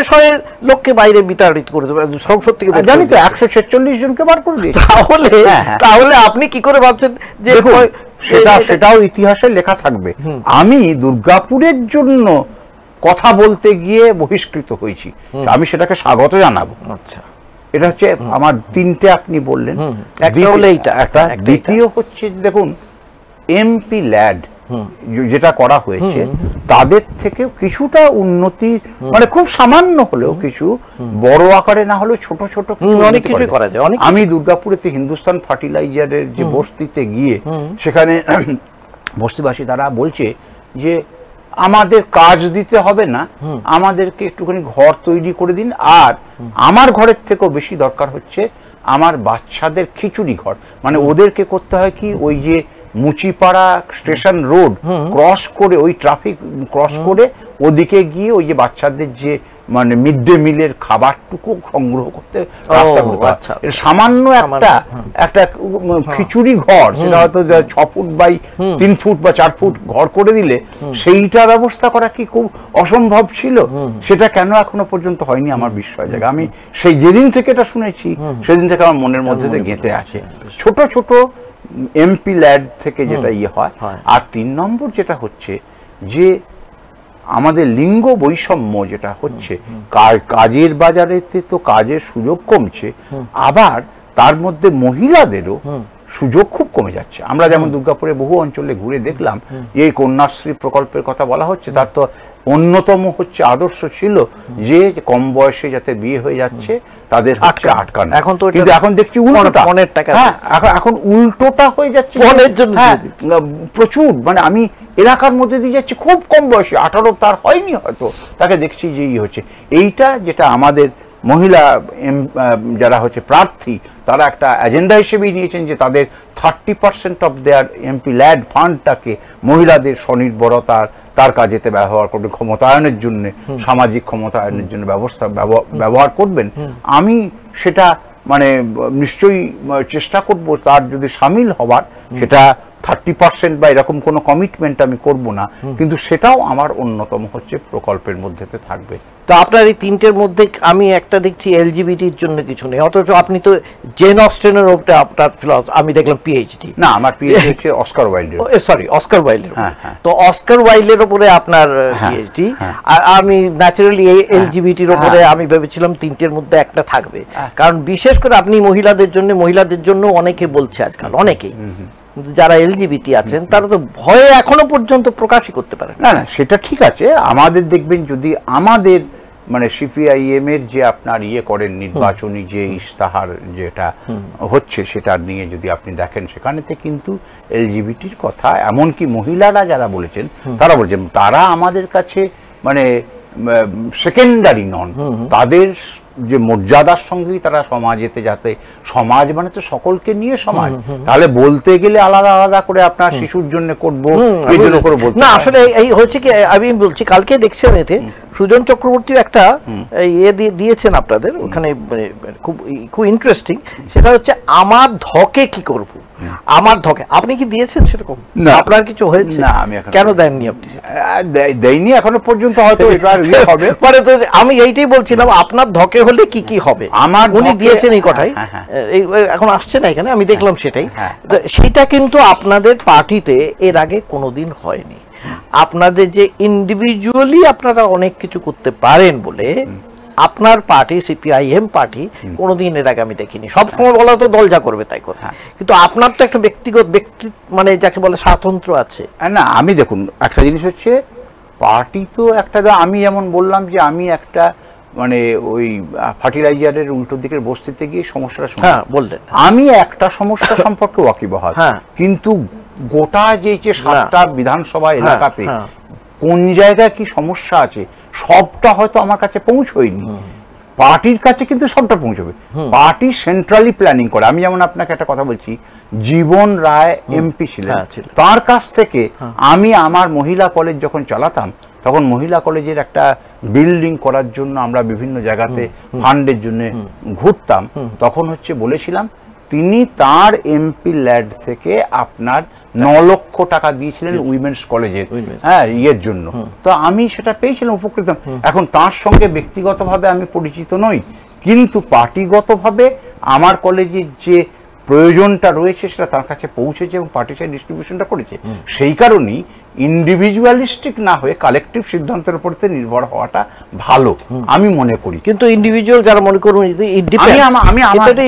শয়ে লোককে বাইরে বিতাড়িত করে দেবে, সংসদ থেকে জানি তো 146 জনকে বার করে দিয়েছে। তাহলে আপনি কি করে ভাবছেন যে সেটাও ইতিহাসে লেখা থাকবে। আমি দুর্গাপুরের জন্য কথা বলতে গিয়ে বহিষ্কৃত হয়েছি, আমি সেটাকে স্বাগত জানাবো। আচ্ছা, এটা হচ্ছে আমার তিনটে আপনি বললেন। একটা দ্বিতীয় হচ্ছে, দেখুন এমপি ল্যাড যেটা করা হয়েছে তাদের থেকে কিছুটা উন্নতি, মানে খুব সামান্য হলেও কিছু, বড় আকারে না হলেও ছোট ছোট অনেক কিছু করা যায়। আমি দুর্গাপুরেতে হিন্দুস্তান ফার্টিলাইজারের যে বস্তিতে গিয়ে সেখানে বস্তিবাসী তারা বলছে যে আমাদের কাজ দিতে হবে না, আমাদেরকে একটুখানি ঘর তৈরি করে দিন, আর আমার ঘরের থেকেও বেশি দরকার হচ্ছে আমার বাচ্চাদের খিচুড়ি ঘর। মানে ওদেরকে করতে হয় কি, ওই যে মুচিপাড়া স্টেশন রোড ক্রস করে, ওই ট্রাফিক ক্রস করে ওদিকে গিয়ে ওই যে বাচ্চাদের যে মানে মিড ডে মিলের খাবারটুকু সংগ্রহ করতে রাস্তা করতে, সামান্য একটা খিচুড়ি ঘর, সেটা হয়তো 6 ফুট বাই 3 ফুট বা 4 ফুট ঘর করে দিলে সেইটা ব্যবস্থা করা কি খুব অসম্ভব ছিল? সেটা কেন এখনো পর্যন্ত হয়নি আমার বিস্ময় জায়গা। আমি সেই যেদিন থেকে এটা শুনেছি সেদিন থেকে আমার মনের মধ্যে গেঁথে আছে। ছোট ছোট এমপি ল্যাড থেকে যেটা হয়। আর 3 নম্বর যেটা হচ্ছে যে আমাদের লিঙ্গ বৈষম্য যেটা হচ্ছে, কাজের বাজারেতে তো কাজের সুযোগ কমছে, আবার তার মধ্যে মহিলাদেরও সুযোগ খুব কমে যাচ্ছে। আমরা যেমন দুর্গাপুরে বহু অঞ্চলে ঘুরে দেখলাম, এই কন্যাশ্রী প্রকল্পের কথা বলা হচ্ছে, তার তো অন্যতম হচ্ছে আদর্শ ছিল যে কম বয়সে যাতে বিয়ে হয়ে যাচ্ছে তাদের আটকানো। কিন্তু এখন দেখছি উল্টোটা, এখন উল্টোটা হয়ে যাচ্ছে প্রচুর। মানে আমি এলাকার মধ্যে দিয়ে যাচ্ছি খুব কম বয়সে, 18 তার হয়নি হয়তো, তাকে দেখছি যে হচ্ছে এইটা, যেটা আমাদের মহিলা যারা হচ্ছে প্রার্থী তারা একটা এজেন্ডা হিসেবেই নিয়েছেন যে তাদের 30% অফ দেয়ার এমপি ল্যাড ফান্ডটাকে মহিলাদের স্বনির্ভরতার তার কাজেতে ব্যবহার করবেন, ক্ষমতায়নের জন্য, সামাজিক ক্ষমতায়নের জন্য ব্যবহার করবেন। আমি সেটা মানে নিশ্চয়ই চেষ্টা করব তার যদি সামিল হবার, সেটা 30% বা এরকম কোনো কমিটমেন্ট আমি করব না, কিন্তু সেটাও আমার অন্যতম হচ্ছে প্রকল্পের মধ্যেতে থাকবে। তো আপনার এই তিনটের মধ্যে আমি একটা দেখছি এলজিবিটির জন্য কিছু নেই, অথচ আপনি তো জেন অস্টেনের উপরে আপনার ফিলসফি, আমি দেখলাম পিএইচডি। না, আমার পিএইচডি হচ্ছে অস্কার ওয়াইল্ডের। সরি, অস্কার ওয়াইল্ডের। তো অস্কার ওয়াইল্ডের উপরে আপনার পিএইচডি। আমি ন্যাচারালি এই এলজিবিটির উপরে আমি ভেবেছিলাম তিনটের মধ্যে একটা থাকবে, কারণ বিশেষ করে আপনি মহিলাদের জন্য অনেকে বলছে আজকাল, অনেকেই যারা এলজিবিটি আছেন তারা তো ভয়ে এখনো পর্যন্ত প্রকাশই করতে পারে না। না, সেটা ঠিক আছে। আমাদের দেখবেন যদি আমাদের মানে সিপিআইএম এর যে আপনার ইয়ে করেন নির্বাচনী যে ইশতেহার যেটা হচ্ছে সেটা নিয়ে যদি আপনি দেখেন সেখানেতে কিন্তু এলজিবিটির কথা, এমনকি মহিলারা যারা বলেছেন তারা বলেছেন তারা আমাদের কাছে মানে সেকেন্ডারি নন, তাদের যে মর্যাদার সঙ্গেই তারা সমাজেতে, যাতে সমাজ মানে তো সকলকে নিয়ে সমাজ, তাহলে বলতে গেলে আলাদা আলাদা করে আপনার শিশুর জন্য করবো এই জন্য করে বলতে না। আসলে এই হচ্ছে কি আমি বলছি, কালকে দেখছেন এতে সুজন চক্রবর্তী একটা ইয়ে দিয়েছেন আপনাদের ওখানে, খুব ইন্টারেস্টিং। সেটা হচ্ছে আমার ধকে কি করব, আমার ধকে। আপনি কি দিয়েছেন সেরকম? আপনার কিছু হয়েছে? না, আমি কেন দেননি আপনি? দেইনি এখনো পর্যন্ত, হয়তো এটা হবে। মানে তো আমি এইটাই বলছিলাম, আপনার ধকে হলে কি কি হবে। আমার উনি দিয়েছেন এই কথাই, এখন আসছে না এখানে, আমি দেখলাম সেটাই। সেটা কিন্তু আপনাদের পার্টিতে এর আগে কোনোদিন হয়নি। আপনাদের যে ইন্ডিভিজুয়ালি আপনারা অনেক কিছু করতে পারেন বলে আপনার পার্টি, সিপিআইএম পার্টি, কোনোদিন এর আগে আমি দেখিনি। সবসময় বলা তো দল যা করবে তাই করবে, কিন্তু আপনার তো একটা ব্যক্তিগত মানে যাকে বলে স্বাতন্ত্র্য আছে না। আমি দেখুন, একটা জিনিস হচ্ছে পার্টি তো একটা, আমি যেমন বললাম যে আমি একটা মানে ওই ফার্টিলাইজারের উল্টো দিকের বস্তিতে গিয়ে সমস্যাটা বললেন, আমি একটা সমস্যা সম্পর্কে ওয়াকিবহাল, কিন্তু গোটা যে 7টা বিধানসভা এলাকাতে কোন জায়গায় কি সমস্যা আছে সবটা হয়তো আমার কাছে পৌঁছয়নি। পার্টির কাছে কিন্তু সবটা পৌঁছবে। পার্টি সেন্ট্রালি প্ল্যানিং করে। আমি যেমন আপনাকে একটা কথা বলছি, জীবন রায় এমপি ছিলেন, তার কাছ থেকে আমি আমার মহিলা কলেজ যখন চালাতাম তখন মহিলা কলেজের একটা বিল্ডিং করার জন্য আমরা বিভিন্ন জায়গাতে ফান্ডের জন্য ঘুরতাম, তখন হচ্ছে বলেছিলাম তিনি তার এমপি ল্যাড থেকে আপনার 9 লক্ষ টাকা দিয়েছিলেন উইমেন্স কলেজের ইয়ের জন্য। তো আমি সেটা পেয়েছিলাম, উপকৃত। এখন তার সঙ্গে ব্যক্তিগতভাবে আমি পরিচিত নই, কিন্তু পার্টিগতভাবে আমার কলেজের যে প্রয়োজনটা রয়েছে সেটা তার কাছে পৌঁছেছে এবং পার্টি সেই ডিস্ট্রিবিউশনটা করেছে। সেই কারণেই ইন্ডিভিজুয়ালিস্টিক না হয়ে কালেকটিভ সিদ্ধান্তের উপর নির্ভর হওয়াটা ভালো আমি মনে করি। কিন্তু ইন্ডিভিজুয়াল যারা মনে করুন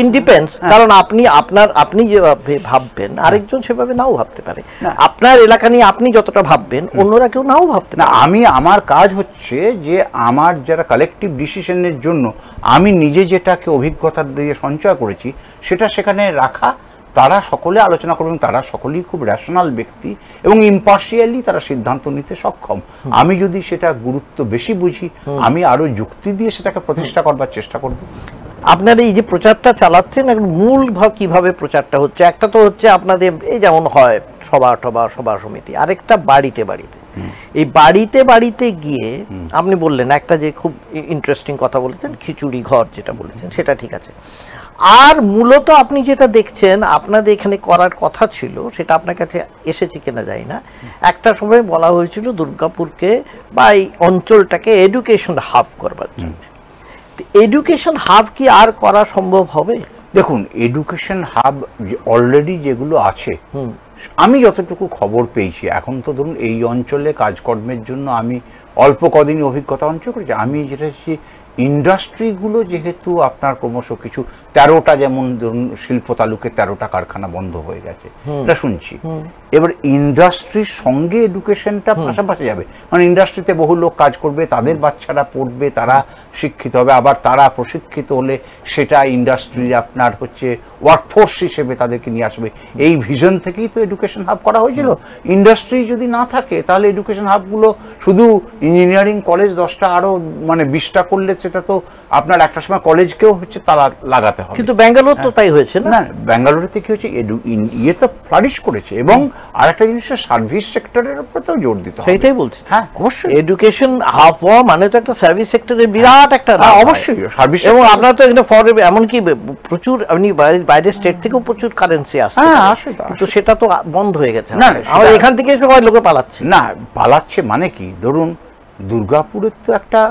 ইন্ডিপেন্ডেন্স, কারণ আপনি যেভাবে ভাববেন আরেকজন সেভাবে নাও ভাবতে পারে। আপনার এলাকা নিয়ে আপনি যতটা ভাববেন অন্যরা কেউ নাও ভাবতে না। আমার কাজ হচ্ছে যে আমার যারা কালেকটিভ ডিসিশনের জন্য আমি নিজে যেটাকে অভিজ্ঞতা দিয়ে সঞ্চয় করেছি সেটা সেখানে রাখা। তারা সকলে আলোচনা করবেন, তারা সকলেই খুব রেশনাল ব্যক্তি এবং ইম্পার্শিয়ালি তারা সিদ্ধান্ত নিতে সক্ষম। আমি যদি সেটা গুরুত্ব বেশি বুঝি, আমি আরো যুক্তি দিয়ে সেটাকে প্রতিষ্ঠা করবার চেষ্টা করব। আপনারা এই যে প্রচারটা চালাচ্ছেন, মূল কিভাবে প্রচারটা হচ্ছে? একটা তো হচ্ছে আপনাদের এই যেমন হয় সভা সমিতি, আরেকটা বাড়িতে বাড়িতে। এই বাড়িতে বাড়িতে গিয়ে আপনি বললেন একটা যে খুব ইন্টারেস্টিং কথা বলেছেন, খিচুড়ি ঘর যেটা বলেছেন সেটা ঠিক আছে। আর মূলত আপনি যেটা দেখছেন আপনাদের এখানে করার কথা ছিল, সেটা আপনার কাছে এসেছে কিনা জানি না, একটা সময় বলা হয়েছিল দুর্গাপুরকে বা এই অঞ্চলটাকে এডুকেশন হাব করবার জন্য। এডুকেশন হাব কি আর করা সম্ভব হবে? দেখুন, এডুকেশন হাব অলরেডি যেগুলো আছে, আমি যতটুকু খবর পেয়েছি, এখন তো ধরুন এই অঞ্চলে কাজকর্মের জন্য আমি অল্প কদিনই অভিজ্ঞতা অঞ্চল করেছি। আমি যেটা ইন্ডাস্ট্রিগুলো যেহেতু আপনার ক্রমশ কিছু 13টা, যেমন ধরুন শিল্প তালুকে 13টা কারখানা বন্ধ হয়ে গেছে, এটা শুনছি। এবার ইন্ডাস্ট্রির সঙ্গে এডুকেশনটা পাশাপাশি যাবে, মানে ইন্ডাস্ট্রিতে বহু লোক কাজ করবে, তাদের বাচ্চারা পড়বে, তারা শিক্ষিত হবে, আবার তারা প্রশিক্ষিত হলে সেটা ইন্ডাস্ট্রির আপনার হচ্ছে ওয়ার্কফোর্স হিসেবে তাদেরকে নিয়ে আসবে। এই ভিশন থেকেই তো এডুকেশন হাব করা হয়েছিল। ইন্ডাস্ট্রি যদি না থাকে তাহলে এডুকেশন হাবগুলো শুধু ইঞ্জিনিয়ারিং কলেজ 10টা আরো মানে 20টা করলে সেটা তো আপনার একটা সময় কলেজকেও হচ্ছে তালা লাগাতে হবে। কিন্তু ব্যাঙ্গালোর তো তাই হয়েছে না? ব্যাঙ্গালোরেতে কি হচ্ছে, ইয়ে তো ফ্লারিশ করেছে। এবং আরেকটা জিনিস, সার্ভিস সেক্টরের উপর তো জোর দিতে হবে। সেইটাই বলছি। হ্যাঁ, অবশ্যই এডুকেশন হাব হওয়া মানে তো একটা সার্ভিস সেক্টরের বিরাট একটা, অবশ্যই সার্ভিস। এবং আপনারা তো এখানে এমনকি প্রচুর আপনি বাইরের স্টেট থেকেও প্রচুর কারেন্সি আসছে, কিন্তু সেটা তো বন্ধ হয়ে গেছে। না, আমাদের এখান থেকে সবাই লোকে পালাচ্ছে। না, পালাচ্ছে মানে কি, ধরুন দুর্গাপুরের তো একটা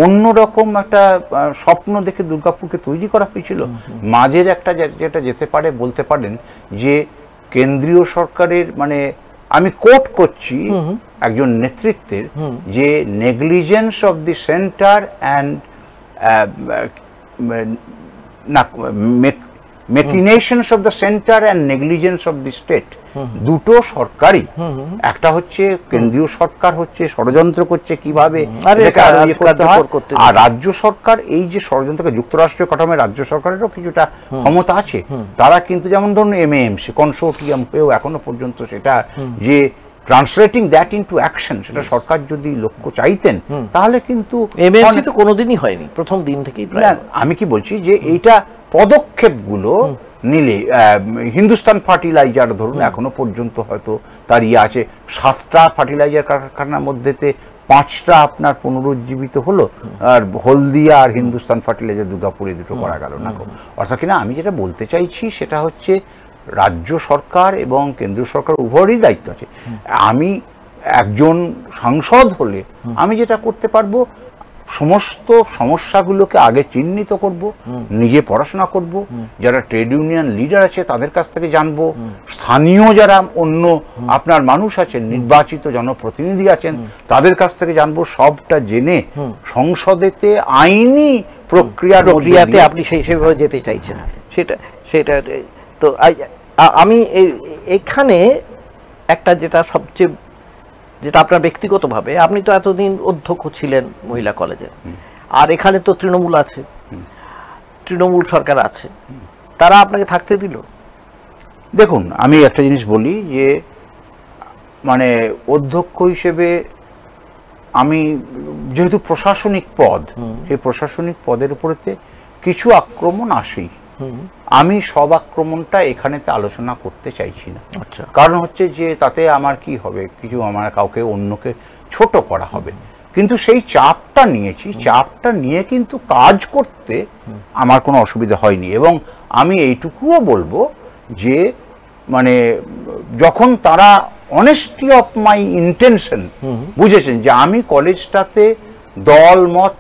অন্যরকম একটা স্বপ্ন দেখে দুর্গাপুরকে তৈরি করা হয়েছিল। মাঝের একটা যেটা যেতে পারে বলতে পারেন যে কেন্দ্রীয় সরকারের, মানে আমি কোট করছি একজন নেতৃত্বের, যে negligence of the centre and machinations of the center and negligence of the state দুটো সরকারই, একটা হচ্ছে কেন্দ্রীয় সরকার হচ্ছে ষড়যন্ত্র করছে কিভাবে আর রাজ্য সরকার এই যে ষড়যন্ত্রকে যুক্তরাষ্ট্রীয় কাঠামোয় রাজ্য সরকারেরও কিছুটা ক্ষমতা আছে। তারা কিন্তু যেমন ধরুন এমএএমসি কনসোর্টিয়াম পেও এখনো পর্যন্ত সেটা যে ট্রান্সলেটিং দ্যাট ইনটু অ্যাকশন, সেটা সরকার যদি লক্ষ্য চাইতেন তাহলে কিন্তু এমএএমসি তো কোনোদিনই হয়নি, প্রথম দিন থেকেই। আমি কি বলছি যে এইটা পদক্ষেপগুলো নিলে হিন্দুস্তান ফার্টিলাইজার ধরুন এখনো পর্যন্ত হয়তো তার আছে 7টা ফার্টিলাইজার কারখানার মধ্যেতে 5টা আপনার পুনরুজ্জীবিত হলো, আর হলদিয়া আর হিন্দুস্তান ফার্টিলাইজার দুর্গাপুরে দুটো করা গেল না। অর্থাৎ কিনা আমি যেটা বলতে চাইছি সেটা হচ্ছে রাজ্য সরকার এবং কেন্দ্রীয় সরকার উভয়েরই দায়িত্ব আছে। আমি একজন সাংসদ হলে আমি যেটা করতে পারবো, সমস্ত সমস্যাগুলোকে আগে চিহ্নিত করব, নিজে পড়াশোনা করব, যারা ট্রেড ইউনিয়ন লিডার আছে তাদের কাছ থেকে জানবো, স্থানীয় যারা অন্য আপনার মানুষ আছেন, নির্বাচিত জনপ্রতিনিধি আছেন তাদের কাছ থেকে জানবো, সবটা জেনে সংসদেতে আইনি প্রক্রিয়াতে আপনি সেইভাবে যেতে চাইছেন। সেটা তো আমি এখানে একটা যেটা আপনার ব্যক্তিগতভাবে, আপনি তো এতদিন অধ্যক্ষ ছিলেন মহিলা কলেজের, আর এখানে তো তৃণমূল আছে, তৃণমূল সরকার আছে, তারা আপনাকে থাকতে দিল? দেখুন আমি একটা জিনিস বলি যে মানে অধ্যক্ষ হিসেবে আমি যেহেতু প্রশাসনিক পদ, সেই প্রশাসনিক পদের উপরেতে কিছু আক্রমণ আসেই, আমি সব আক্রমণটা এখানেতে আলোচনা করতে চাইছি না। কারণ হচ্ছে যে তাতে আমার কি হবে, কিছু আমার কাউকে অন্যকে ছোট করা হবে। কিন্তু সেই চাপটা নিয়েছি, চাপটা নিয়ে কিন্তু কাজ করতে আমার কোনো অসুবিধা হয়নি। এবং আমি এইটুকুও বলবো যে মানে যখন তারা অনেস্টি অফ মাই ইন্টেনশন বুঝেছেন যে আমি কলেজটাতে দল মত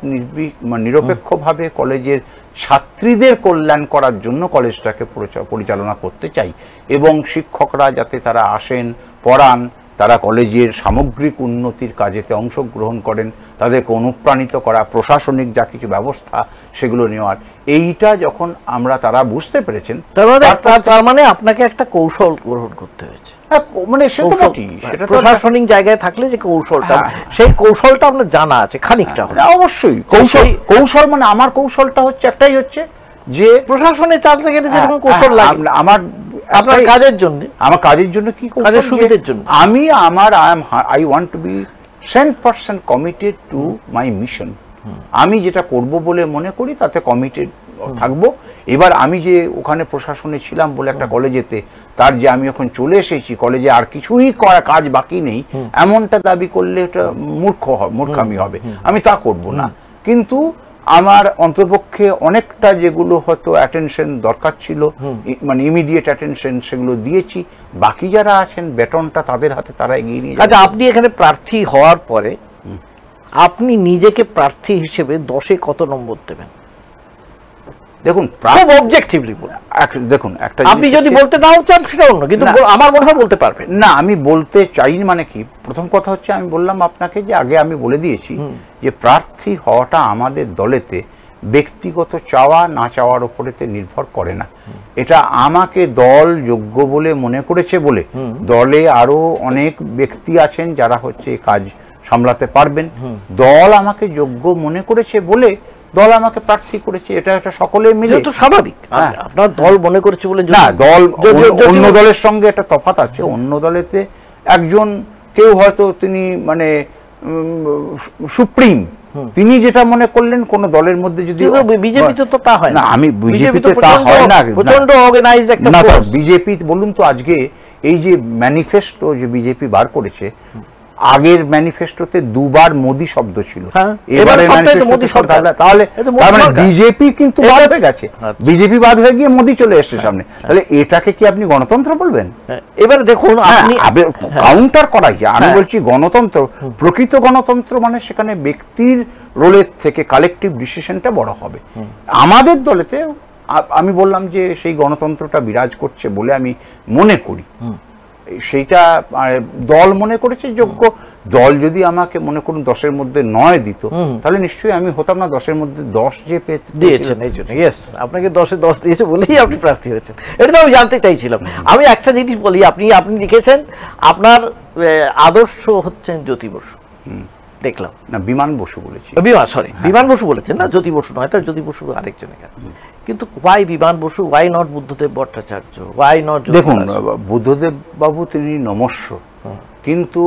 নিরপেক্ষভাবে কলেজের ছাত্রীদের কল্যাণ করার জন্য কলেজটাকে পরিচালনা করতে চাই, এবং শিক্ষকরা যাতে তারা আসেন, পড়ান, তারা কলেজের সামগ্রিক উন্নতির কাজেতে অংশগ্রহণ করেন, তাদেরকে অনুপ্রাণিত করা, প্রশাসনিক যা কিছু ব্যবস্থা সেগুলো নেওয়ার, এইটা যখন তারা বুঝতে পেরেছেন, তার মানে আপনাকে একটা কৌশল গ্রহণ করতে হয়েছে। মানে সেটা প্রশাসনিক জায়গায় থাকলে যে কৌশলটা, সেই কৌশলটা আপনার জানা আছে খানিকটা। অবশ্যই কৌশল মানে আমার কৌশলটা হচ্ছে একটাই, হচ্ছে যে প্রশাসনের চাল থেকে যেরকম কৌশল লাগে আপনার কাজের জন্য, আমার কাজের জন্য কি কাজের সুবিধার জন্য I want to be 100% committed to my mission. আমি যেটা করব বলে মনে করি তাতে কমিটেড থাকবো। এবার আমি যে ওখানে প্রশাসনে ছিলাম বলে একটা কলেজেতে, তার যে আমি এখন চলে এসেছি কলেজে আর কিছুই করা কাজ বাকি নেই, এমনটা দাবি করলে এটা মূর্খামি হবে, আমি তা করব না। কিন্তু আমার অন্তর্পক্ষে অনেকটা যেগুলো হয়তো অ্যাটেনশন দরকার ছিল, মানে ইমিডিয়েট অ্যাটেনশন, সেগুলো দিয়েছি। বাকি যারা আছেন বেটনটা তাদের হাতে, তারা এগিয়ে নিয়ে। আচ্ছা, আপনি এখানে প্রার্থী হওয়ার পরে আপনি নিজেকে প্রার্থী হিসেবে 10-এ কত নম্বর দেবেন? দেখুন অবজেক্টিভলি দেখুন, একটা আপনি যদি বলতে নাও চান সেটা অন্য, কিন্তু আমার মনে হয় বলতে পারবেন না। আমি বলতে চাই মানে কি, প্রথম কথা হচ্ছে আমি বললাম আপনাকে যে আগে আমি বলে দিয়েছি যে প্রার্থী হওয়াটা আমাদের দলেতে ব্যক্তিগত চাওয়া না চাওয়ার উপরেতে নির্ভর করে না। এটা আমাকে দল যোগ্য বলে মনে করেছে বলে, দলে আরো অনেক ব্যক্তি আছেন যারা হচ্ছে কাজ সামলাতে পারবেন, দল আমাকে যোগ্য মনে করেছে বলে দল আমাকে প্রার্থী করেছে। এটা একটা সকলে মিলে তো স্বাভাবিক। আপনার দল মনে করেছে বলে না, দল অন্য দলের সঙ্গে একটা তফাৎ আছে। অন্য দলেতে একজন কেউ হয়তো তিনি মানে সুপ্রিম, তিনি যেটা মনে করলেন কোন দলের মধ্যে, যদি বিজেপিতে তো তা হয় না। আমি বিজেপিতে তা হয় না, প্রচন্ড অর্গানাইজড একটা ফোর্স। বিজেপি বলুন তো আজকে এই যে ম্যানিফেস্টো যে বিজেপি বার করেছে, আগের ম্যানিফেস্টোতে দুবার মোদি শব্দ ছিল, এবারে মোদি শব্দ, তাহলে বিজেপি কিন্তু বাদ হয়ে গেছে, বিজেপি বাদ হয়ে গিয়ে মোদি চলে এসছে সামনে। তাহলে এটাকে কি আপনি গণতন্ত্র বলবেন? এবার দেখুন, আপনি কাউন্টার করাই, আমি বলছি গণতন্ত্র, প্রকৃত গণতন্ত্র মানে সেখানে ব্যক্তির রোলের থেকে কালেকটিভ ডিসিশনটা বড় হবে। আমাদের দলেতে আমি বললাম যে সেই গণতন্ত্রটা বিরাজ করছে বলে আমি মনে করি। সেইটা দল মনে করেছে যোগ্য দল যদি আমাকে মনে করুন 10-এর মধ্যে 9 দিত, তাহলে নিশ্চয়ই আমি হতাম না 10-এর মধ্যে 10 যে দিয়েছেন। এই জন্য আপনাকে 10-এ 10 দিয়েছে বলেই আপনি প্রার্থী হয়েছেন। এটা তো আমি জানতে চাইছিলাম। আমি একটা জিনিস বলি, আপনি লিখেছেন আপনার আদর্শ হচ্ছেন জ্যোতি বসু, দেখলাম না বিমান বসু বলেছি, বিমান বসু বলেছেন না, জ্যোতি বসু নয়, তার জ্যোতি বসু আরেকজন। কিন্তু why Biman Basu, why not Buddhadeb Bhattacharya, why not? দেখুন বুদ্ধদেব বাবু তিনি নমস্য, কিন্তু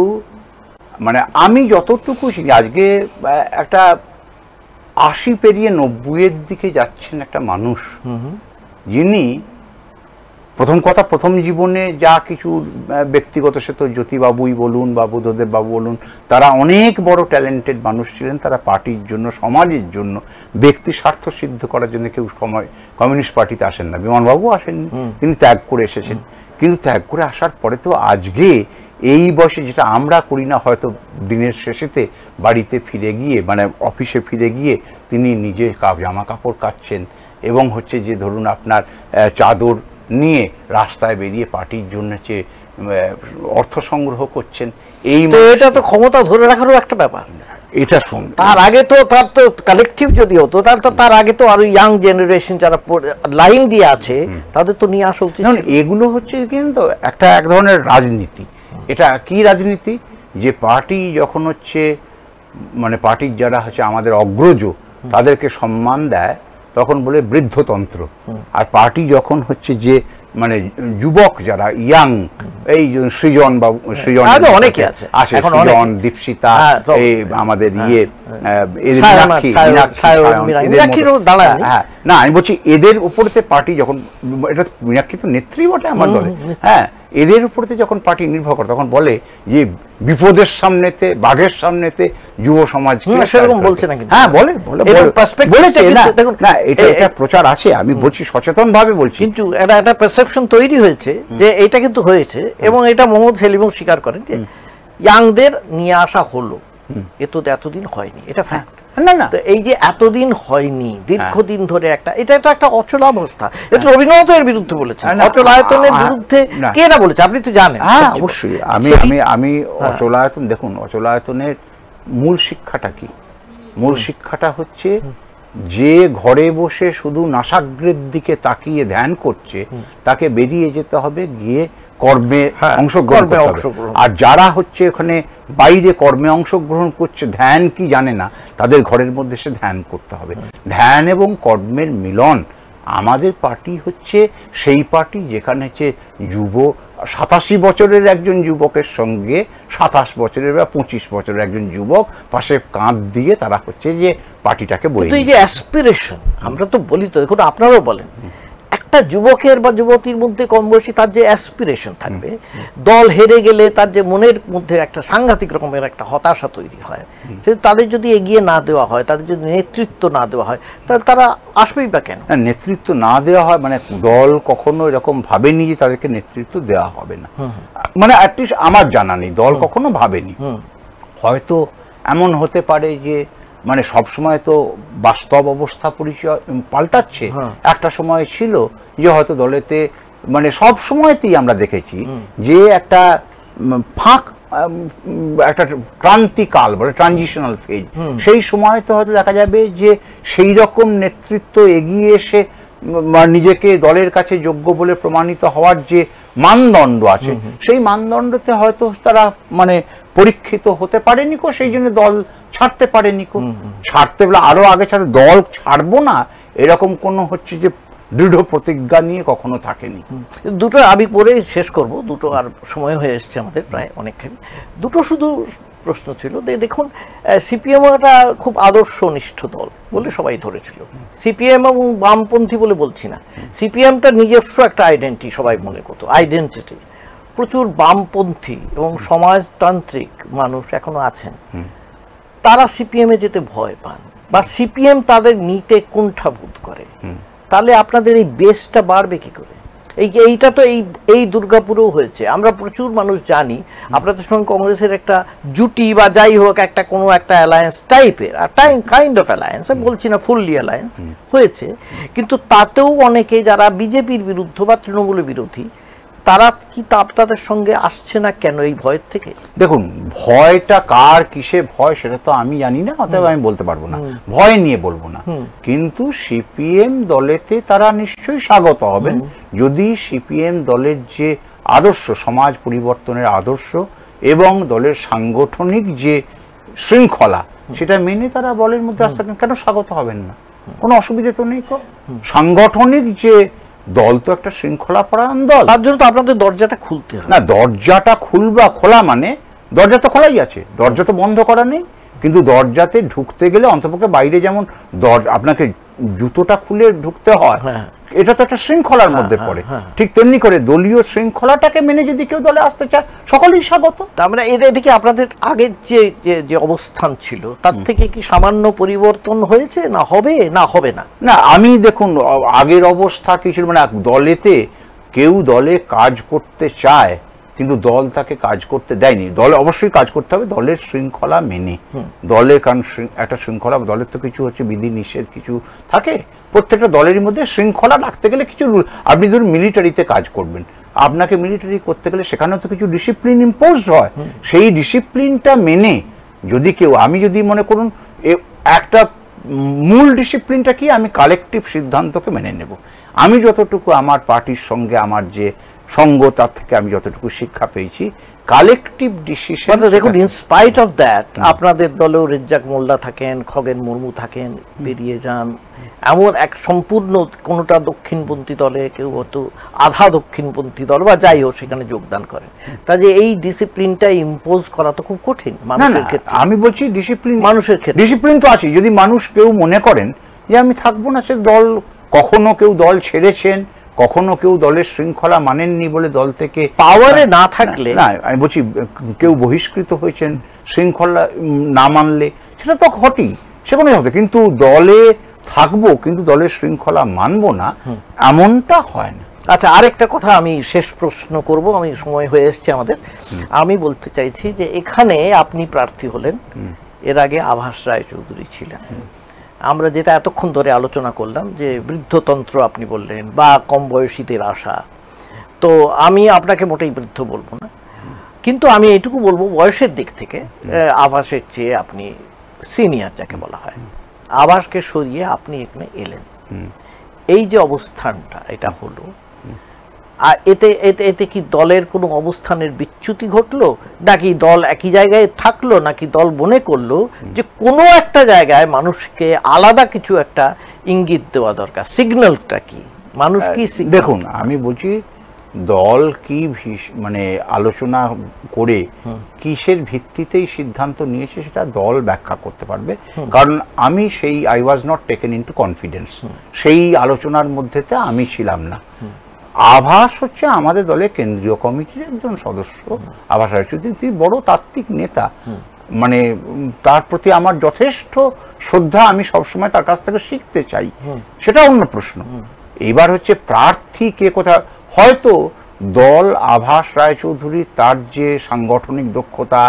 মানে আমি যতটুকু আজকে একটা 80 পেরিয়ে 90-এর দিকে যাচ্ছেন একটা মানুষ, যিনি প্রথম জীবনে যা কিছু ব্যক্তিগত, সে তো জ্যোতিবাবুই বলুন বা বুদ্ধদেব বাবু বলুন, তারা অনেক বড় ট্যালেন্টেড মানুষ ছিলেন। তারা পার্টির জন্য, সমাজের জন্য, ব্যক্তি স্বার্থ সিদ্ধ করার জন্য কেউ কমিউনিস্ট পার্টিতে আসেন না। বিমানবাবু আসেননি, তিনি ত্যাগ করে এসেছেন। কিন্তু ত্যাগ করে আসার পরে তো আজকে এই বয়সে যেটা আমরা করি না, হয়তো দিনের শেষেতে বাড়িতে ফিরে গিয়ে, মানে অফিসে ফিরে গিয়ে তিনি নিজে জামা কাপড় কাচ্ছেন এবং হচ্ছে যে ধরুন আপনার চাদর নিয়ে রাস্তায় বেরিয়ে পার্টির জন্য যে অর্থ সংগ্রহ করছেন, এটা তো ক্ষমতা ধরে রাখারও একটা ব্যাপার। এটা শুন, তার আগে তো তার তো কালেকটিভ যদি হতো, তার আগে তো আরো ইয়াং জেনারেশন যারা লাইন দিয়ে আছে তাদের তো নিয়ে আসা উচিত। এগুলো হচ্ছে কিন্তু এক ধরনের রাজনীতি। এটা কি রাজনীতি? যে পার্টি যখন হচ্ছে মানে পার্টির যারা হচ্ছে আমাদের অগ্রজ, তাদেরকে সম্মান দেয়, তখন বলে বৃদ্ধতন্ত্র। আর পার্টি যখন হচ্ছে যে মানে যুবক যারা ইয়াং, এই সৃজন বা সৃজন অনেকে আছে, সৃজন, দীপশিতা, এই আমাদের না, আমি বলছি এদের উপরতে পার্টি যখন, এটা মীনাক্ষী তো নেত্রী বটে আমার দলে, হ্যাঁ, এদের উপরতে যখন পার্টি নির্ভর করে, তখন বলে যে বিপদের সামনেতে, বাঘের সামনেতে যুব সমাজ সেরকম বলছে না। হ্যাঁ বলে না, এটা প্রচার আছে, আমি বলছি সচেতন ভাবে বলছি। কিন্তু একটা পারসেপশন তৈরি হয়েছে যে এটা কিন্তু হয়েছে, এবং এটা মোহাম্মদ সেলিমও স্বীকার করেন যে ইয়াংদের নিয়ে আসা হলো, এ তো এতদিন হয়নি, এটা ফ্যাক্ট। না, এই যে এতদিন হয়নি, দীর্ঘদিন ধরে এটা তো একটা অচলাবস্থা। এটা রবীন্দ্রনাথ এর বিরুদ্ধে বলেছেন, অচলায়তনের বিরুদ্ধে কে না বলেছে আপনি তো জানেন। অবশ্যই আমি অচলায়তন, দেখুন অচলায়তনের মূল শিক্ষাটা কি? মূল শিক্ষাটা হচ্ছে যে ঘরে বসে শুধু নাসাগ্রের দিকে তাকিয়ে ধ্যান করছে, তাকে বেরিয়ে যেতে হবে, গিয়ে কর্মে অংশগ্রহণ করতে হবে। আর যারা হচ্ছে ওখানে বাইরে কর্মে অংশগ্রহণ করছে, ধ্যান কি জানে না, তাদের ঘরের মধ্যে সে ধ্যান করতে হবে। ধ্যান এবং কর্মের মিলন। আমাদের পার্টি হচ্ছে সেই পার্টি যেখানে হচ্ছে 87 বছরের একজন যুবকের সঙ্গে 27 বছরের বা 25 বছরের একজন যুবক পাশে কাঁধ দিয়ে তারা হচ্ছে যে পার্টিটাকে বই। এই যে অ্যাসপিরেশন আমরা তো বলি, তো দেখুন আপনারাও বলেন, একটা যুবকের বা যুবতীর মধ্যে কম বয়সী তার যে অ্যাসপিরেশন থাকবে, দল হেরে গেলে তার যে মনের মধ্যে একটা সাংঘাতিক রকমের একটা হতাশা তৈরি হয়, তাদের যদি এগিয়ে না দেওয়া হয়, তাদের যদি নেতৃত্ব না দেওয়া হয়, তাহলে তারা আসবেই বা কেন? নেতৃত্ব না দেওয়া হয় মানে দল কখনো এরকম ভাবেনি যে তাদেরকে নেতৃত্ব দেওয়া হবে না, মানে অ্যাটলিস্ট আমার জানা নেই দল কখনো ভাবেনি। হয়তো এমন হতে পারে যে মানে সবসময় তো বাস্তব অবস্থা পরিচয় পাল্টাচ্ছে। একটা সময় ছিল যে হয়তো দলেতে মানে সব সময়তেই আমরা দেখেছি যে একটা ফাঁক, একটা ক্রান্তিকাল বলে ট্রানজিশনাল ফেজ, সেই সময়তে হয়তো দেখা যাবে যে সেই রকম নেতৃত্ব এগিয়ে এসে নিজেকে দলের কাছে যোগ্য বলে প্রমাণিত হওয়ার যে মানদণ্ড আছে, সেই মানদণ্ডতে হয়তো তারা মানে পরীক্ষিত হতে পারেনি কো, সেই জন্য দল ছাড়তে পারেনি কো। ছাড়তে বলে আরো আগে ছাড়তে, দল ছাড়বো না এরকম কোনো হচ্ছে যে দৃঢ় প্রতিজ্ঞা নিয়ে কখনো থাকেনি। দুটো আমি পরে শেষ করব, দুটো আর সময় হয়ে এসছে আমাদের প্রায় অনেকখানি। দুটো শুধু প্রশ্ন ছিল। দেখুন, সিপিএম একটা খুব আদর্শনিষ্ঠ দল বলে সবাই ধরেছিল। সিপিএম এবং বামপন্থী বলে বলছি না, সিপিএমটা নিজস্ব একটা আইডেন্টিটি সবাই মনে করতো, আইডেন্টিটি। প্রচুর বামপন্থী এবং সমাজতান্ত্রিক মানুষ এখনো আছেন, তারা সিপিএমে যেতে ভয় পান বা সিপিএম তাদের নিতে কুণ্ঠাবোধ করে। তাহলে আপনাদের এই বেসটা বাড়বে কি করে? এইটা তো এই দুর্গাপুরেও হয়েছে, আমরা প্রচুর মানুষ জানি। আপনাদের সঙ্গে কংগ্রেসের একটা জুটি বা যাই হোক একটা কোনো একটা অ্যালায়েন্স টাইপের, কাইন্ড অফ অ্যালায়েন্স, আমি বলছি না ফুললি অ্যালায়েন্স হয়েছে, কিন্তু তাতেও অনেকে যারা বিজেপির বিরুদ্ধ বা তৃণমূলের বিরোধী তারা কি আপনাদের সঙ্গে আসছে না কেন, এই ভয়ের থেকে? দেখুন, ভয়টা কার কিসে ভয় সেটা তো আমি জানি না, অতএব আমি বলতে পারবো না, ভয় নিয়ে বলবো না। কিন্তু সিপিএম দলেতে তারা নিশ্চয়ই স্বাগত হবেন যদি সিপিএম দলের যে আদর্শ, সমাজ পরিবর্তনের আদর্শ এবং দলের সাংগঠনিক যে শৃঙ্খলা, সেটা মেনে তারা দলের মধ্যে আসতে কেন স্বাগত হবেন না? কোনো অসুবিধা তো নেই। সাংগঠনিক যে দল তো একটা শৃঙ্খলা পরায়ণ দল, তার জন্য তো আপনাদের দরজাটা খুলতে হবে। না, দরজাটা খোলা মানে দরজা তো খোলাই আছে, দরজা তো বন্ধ করা নেই, কিন্তু দরজাতে ঢুকতে গেলে অন্তপক্ষে বাইরে যেমন আপনাকে জুতোটা খুলে ঢুকতে হয়, এটা তো একটা শৃঙ্খলার মধ্যে পড়ে, ঠিক তেমনি করে দলীয় শৃঙ্খলাটাকে মেনে যদি কেউ দলে আসতে চায় সকলেই স্বাগত। তার মানে এটা কি আপনাদের আগের যে অবস্থান ছিল তার থেকে কি সামান্য পরিবর্তন হয়েছে, না হবে না হবে না? না, আমি দেখুন আগের অবস্থা কি ছিল, মানে দলেতে কেউ দলে কাজ করতে চায় কিন্তু দল তাকে কাজ করতে দেয়নি। দলে অবশ্যই কাজ করতে হবে দলের শৃঙ্খলা মেনে, দলের কারণ একটা শৃঙ্খলা, দলের তো কিছু হচ্ছে বিধি নিষেধ কিছু থাকে, প্রত্যেকটা দলের মধ্যে শৃঙ্খলা রাখতে গেলে কিছু রুল। আপনি ধরুন মিলিটারিতে কাজ করবেন, আপনাকে মিলিটারি করতে গেলে সেখানেও তো কিছু ডিসিপ্লিন ইম্পোজড হয়, সেই ডিসিপ্লিনটা মেনে যদি কেউ, আমি যদি মনে করুন একটা মূল ডিসিপ্লিনটা কি, আমি কালেকটিভ সিদ্ধান্তকে মেনে নেব। আমি যতটুকু আমার পার্টির সঙ্গে আমার যে সঙ্গ, তার থেকে আমি যতটুকু শিক্ষা পেয়েছি, কালেকটিভ ডিসিশন। দেখুন, ইন স্পাইট অফ দ্যাট আপনাদের দলেও রেজ্জাক মোল্লা থাকেন, খগেন মুর্মু থাকেন, বেরিয়ে যান, এমন এক সম্পূর্ণ কোনোটা দক্ষিণপন্থী দলে, কেউ হয়তো আধা দক্ষিণপন্থী দল বা যাই হোক সেখানে যোগদান করেন। তা যে এই ডিসিপ্লিনটা ইম্পোজ করা তো খুব কঠিন মানুষের ক্ষেত্রে। আমি বলছি ডিসিপ্লিন, মানুষের ক্ষেত্রে ডিসিপ্লিন তো আছে। যদি মানুষ কেউ মনে করেন যে আমি থাকবো না, সে দল, কখনো কেউ দল ছেড়েছেন, কখনো কেউ দলের শৃঙ্খলা মানেননি বলে দল থেকে পাওয়ারে না থাকলে, না আমি বলছি কেউ বহিষ্কৃত হয়েছেন শৃঙ্খলা না মানলে, সেটা তো ঘটেই, সেখানেই হবে। কিন্তু দলে থাকবো কিন্তু দলের শৃঙ্খলা মানবো না, এমনটা হয় না। আচ্ছা, আরেকটা কথা আমি শেষ প্রশ্ন করব, আমি সময় হয়ে এসছে আমাদের। আমি বলতে চাইছি যে এখানে আপনি প্রার্থী হলেন, এর আগে আভাস রায়চৌধুরী ছিলেন। আমরা যেটা এতক্ষণ ধরে আলোচনা করলাম যে বৃদ্ধতন্ত্র আপনি বললেন বা কম বয়সীদের আশা, তো আমি আপনাকে মোটেই বৃদ্ধ বলবো না, কিন্তু আমি এটুকু বলবো বয়সের দিক থেকে আভাসের চেয়ে আপনি সিনিয়র যাকে বলা হয়। আভাসকে সরিয়ে আপনি এখানে এলেন, এই যে অবস্থানটা এটা হলো, আর এতে এতে এতে কি দলের কোনো অবস্থানের বিচ্যুতি ঘটলো, নাকি দল একই জায়গায় থাকলো, নাকি দল মনে করলো যে কোনো একটা জায়গায় মানুষকে আলাদা কিছু একটা ইঙ্গিত দেওয়া দরকার? সিগন্যালটা কি মানুষ কি? দেখুন, আমি বলছি দল কি মানে আলোচনা করে কিসের ভিত্তিতেই সিদ্ধান্ত নিয়েছে সেটা দল ব্যাখ্যা করতে পারবে, কারণ আমি সেই I was not taken into confidence, সেই আলোচনার মধ্যেতে আমি ছিলাম না। আভাস হচ্ছে আমাদের দলের কেন্দ্রীয় কমিটির একজন সদস্য, আভাস রায়চৌধুরী বড় তাত্ত্বিক নেতা, মানে তার প্রতি আমার যথেষ্ট শ্রদ্ধা, আমি সবসময় তার কাছ থেকে শিখতে চাই, সেটা অন্য প্রশ্ন। এবার হচ্ছে প্রার্থী কে কোথা, হয়তো দল আভাস রায়চৌধুরী তার যে সাংগঠনিক দক্ষতা,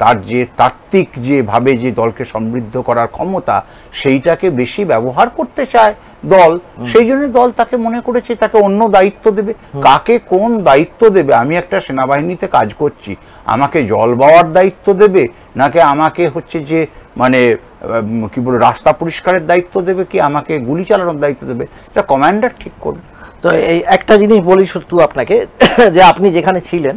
তার যে তাত্ত্বিক যেভাবে যে দলকে সমৃদ্ধ করার ক্ষমতা, সেইটাকে বেশি ব্যবহার করতে চায় দল, সেই জন্য দল তাকে মনে করেছে তাকে অন্য দায়িত্ব দেবে। কাকে কোন দায়িত্ব দেবে? আমি একটা সেনাবাহিনীতে কাজ করছি, আমাকে জল বাওয়ার দায়িত্ব দেবে, নাকি আমাকে হচ্ছে যে মানে কি বলে রাস্তা পরিষ্কারের দায়িত্ব দেবে, কি আমাকে গুলি চালানোর দায়িত্ব দেবে, এটা কমান্ডার ঠিক করবে। তো এই একটা জিনিস বলি শুধু আপনাকে, যে আপনি যেখানে ছিলেন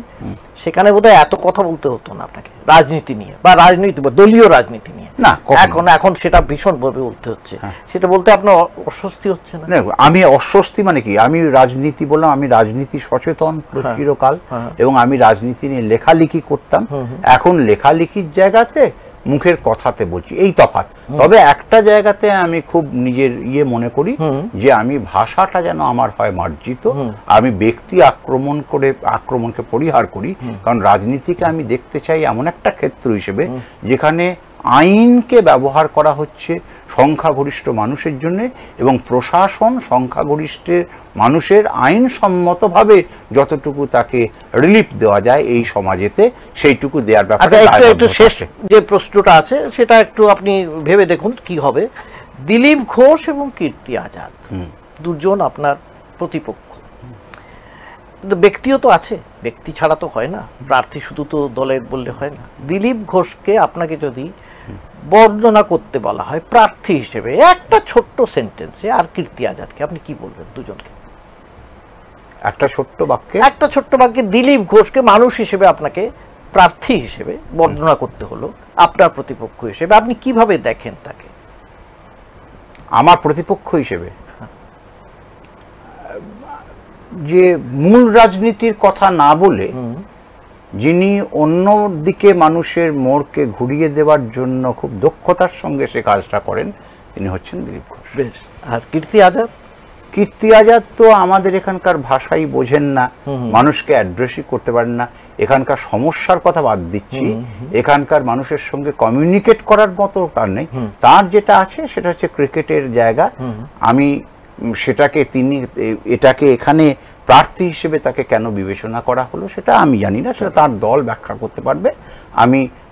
সেখানে বোধহয় এত কথা বলতে হতো না আপনাকে রাজনীতি নিয়ে, বা রাজনীতি বা দলীয় রাজনীতি নিয়ে, না এখন সেটা ভীষণভাবে বলতে হচ্ছে। সেটা বলতে আপনার অস্বস্তি হচ্ছে না? আমি অস্বস্তি মানে কি, আমি রাজনীতি বললাম, আমি রাজনীতি সচেতন চিরকাল, এবং আমি রাজনীতি নিয়ে লেখালেখি করতাম। এখন লেখালেখির জায়গাতে মুখের কথাতে বলছি, এই তফাৎ। তবে একটা জায়গাতে আমি খুব নিজের মনে করি যে আমি ভাষাটা যেন আমার হয় মার্জিত, আমি ব্যক্তি আক্রমণকে পরিহার করি, কারণ রাজনীতিকে আমি দেখতে চাই এমন একটা ক্ষেত্র হিসেবে যেখানে আইনকে ব্যবহার করা হচ্ছে সংখ্যাগরিষ্ঠ মানুষের জন্য, এবং প্রশাসন সংখ্যাগরিষ্ঠের মানুষের আইনসম্মতভাবে যতটুকু তাকে রিলিফ দেওয়া যায় এই সমাজেতে, সেইটুকু দেওয়ার ব্যাপারে। একটু শেষ যে প্রশ্নটা আছে সেটা একটু আপনি ভেবে দেখুন কি হবে। দিলীপ ঘোষ এবং কীর্তি আজাদ দুজন আপনার প্রতিপক্ষ, কিন্তু ব্যক্তিও তো আছে, ব্যক্তি ছাড়া তো হয় না, প্রার্থী শুধু তো দলের বললে হয় না। দিলীপ ঘোষকে আপনাকে যদি বর্ণনা করতে বলা হয় প্রার্থী হিসেবে একটা ছোট্ট সেন্টেন্সে, আর কীর্তি আজাদকে আপনি কি বলবেন দুজনকে? একটা ছোট্ট বাক্যে দিলীপ ঘোষকে মানুষ হিসেবে আপনাকে প্রার্থী হিসেবে বর্ণনা করতে হলো, আপনার প্রতিপক্ষ হিসেবে আপনি কিভাবে দেখেন তাকে? আমার প্রতিপক্ষ হিসেবে যে মূল রাজনীতির কথা না বলে যিনি অন্য দিকে মানুষের মোড়কে ঘুরিয়ে দেওয়ার জন্য খুব দক্ষতার সঙ্গে সে কাজটা করেন, তিনি হচ্ছেন দিলীপ ঘোষ। বেশ। আর কীর্তি আজাদ? কীর্তি আজাদ তো আমাদের এখানকার ভাষাই বোঝেন না, মানুষকে অ্যাড্রেসই করতে পারেন না। এখানকার সমস্যার কথা বাদ দিচ্ছি, এখানকার মানুষের সঙ্গে কমিউনিকেট করার মতো তার নেই। তার যেটা আছে সেটা হচ্ছে ক্রিকেটের জায়গা। আমি সেটাকে এটাকে এখানে প্রার্থী হিসেবে তাকে কেন বিবেচনা করা হলো সেটা আমি জানি না, সেটা তার দল ব্যাখ্যা করতে পারবে।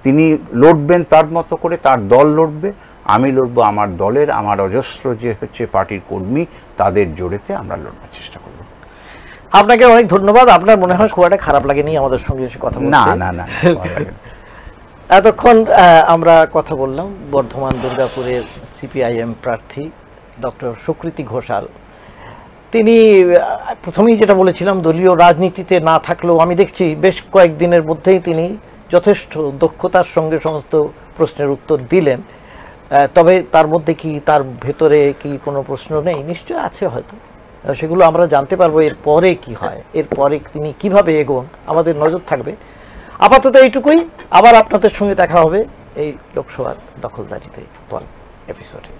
তিনি লড়বেন তার মতো করে, তার দল লড়বে, আমি লড়বো আমার দলের, আমার অজস্র যে হচ্ছে পার্টির কর্মী, তাদের জোরেতে আমরা লড়বার চেষ্টা করব। আপনাকে অনেক ধন্যবাদ। আপনার মনে হয় খুব একটা খারাপ লাগেনি আমাদের সঙ্গে এসে কথা বলতে? না। এতক্ষণ আমরা কথা বললাম বর্ধমান দুর্গাপুরের সিপিআইএম প্রার্থী ডক্টর সুকৃতি ঘোষাল। তিনি প্রথমেই যেটা বলেছিলাম, দলীয় রাজনীতিতে না থাকলেও আমি দেখছি বেশ কয়েকদিনের মধ্যেই তিনি যথেষ্ট দক্ষতার সঙ্গে সমস্ত প্রশ্নের উত্তর দিলেন। তবে তার মধ্যে কি, তার ভেতরে কি কোনো প্রশ্ন নেই? নিশ্চয় আছে, হয়তো সেগুলো আমরা জানতে পারবো এরপরে কি হয়, এরপরে তিনি কিভাবে এগোন, আমাদের নজর থাকবে। আপাতত এইটুকুই, আবার আপনাদের সঙ্গে দেখা হবে এই লোকসভার দখলদারিতে পর এপিসোডে।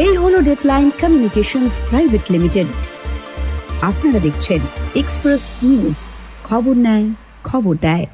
এই হলো ডেডলাইন কমিউনিকেশনস প্রাইভেট লিমিটেড। আপনারা দেখছেন এক্সপ্রেস নিউজ, খবর নেয়, খবর দেয়।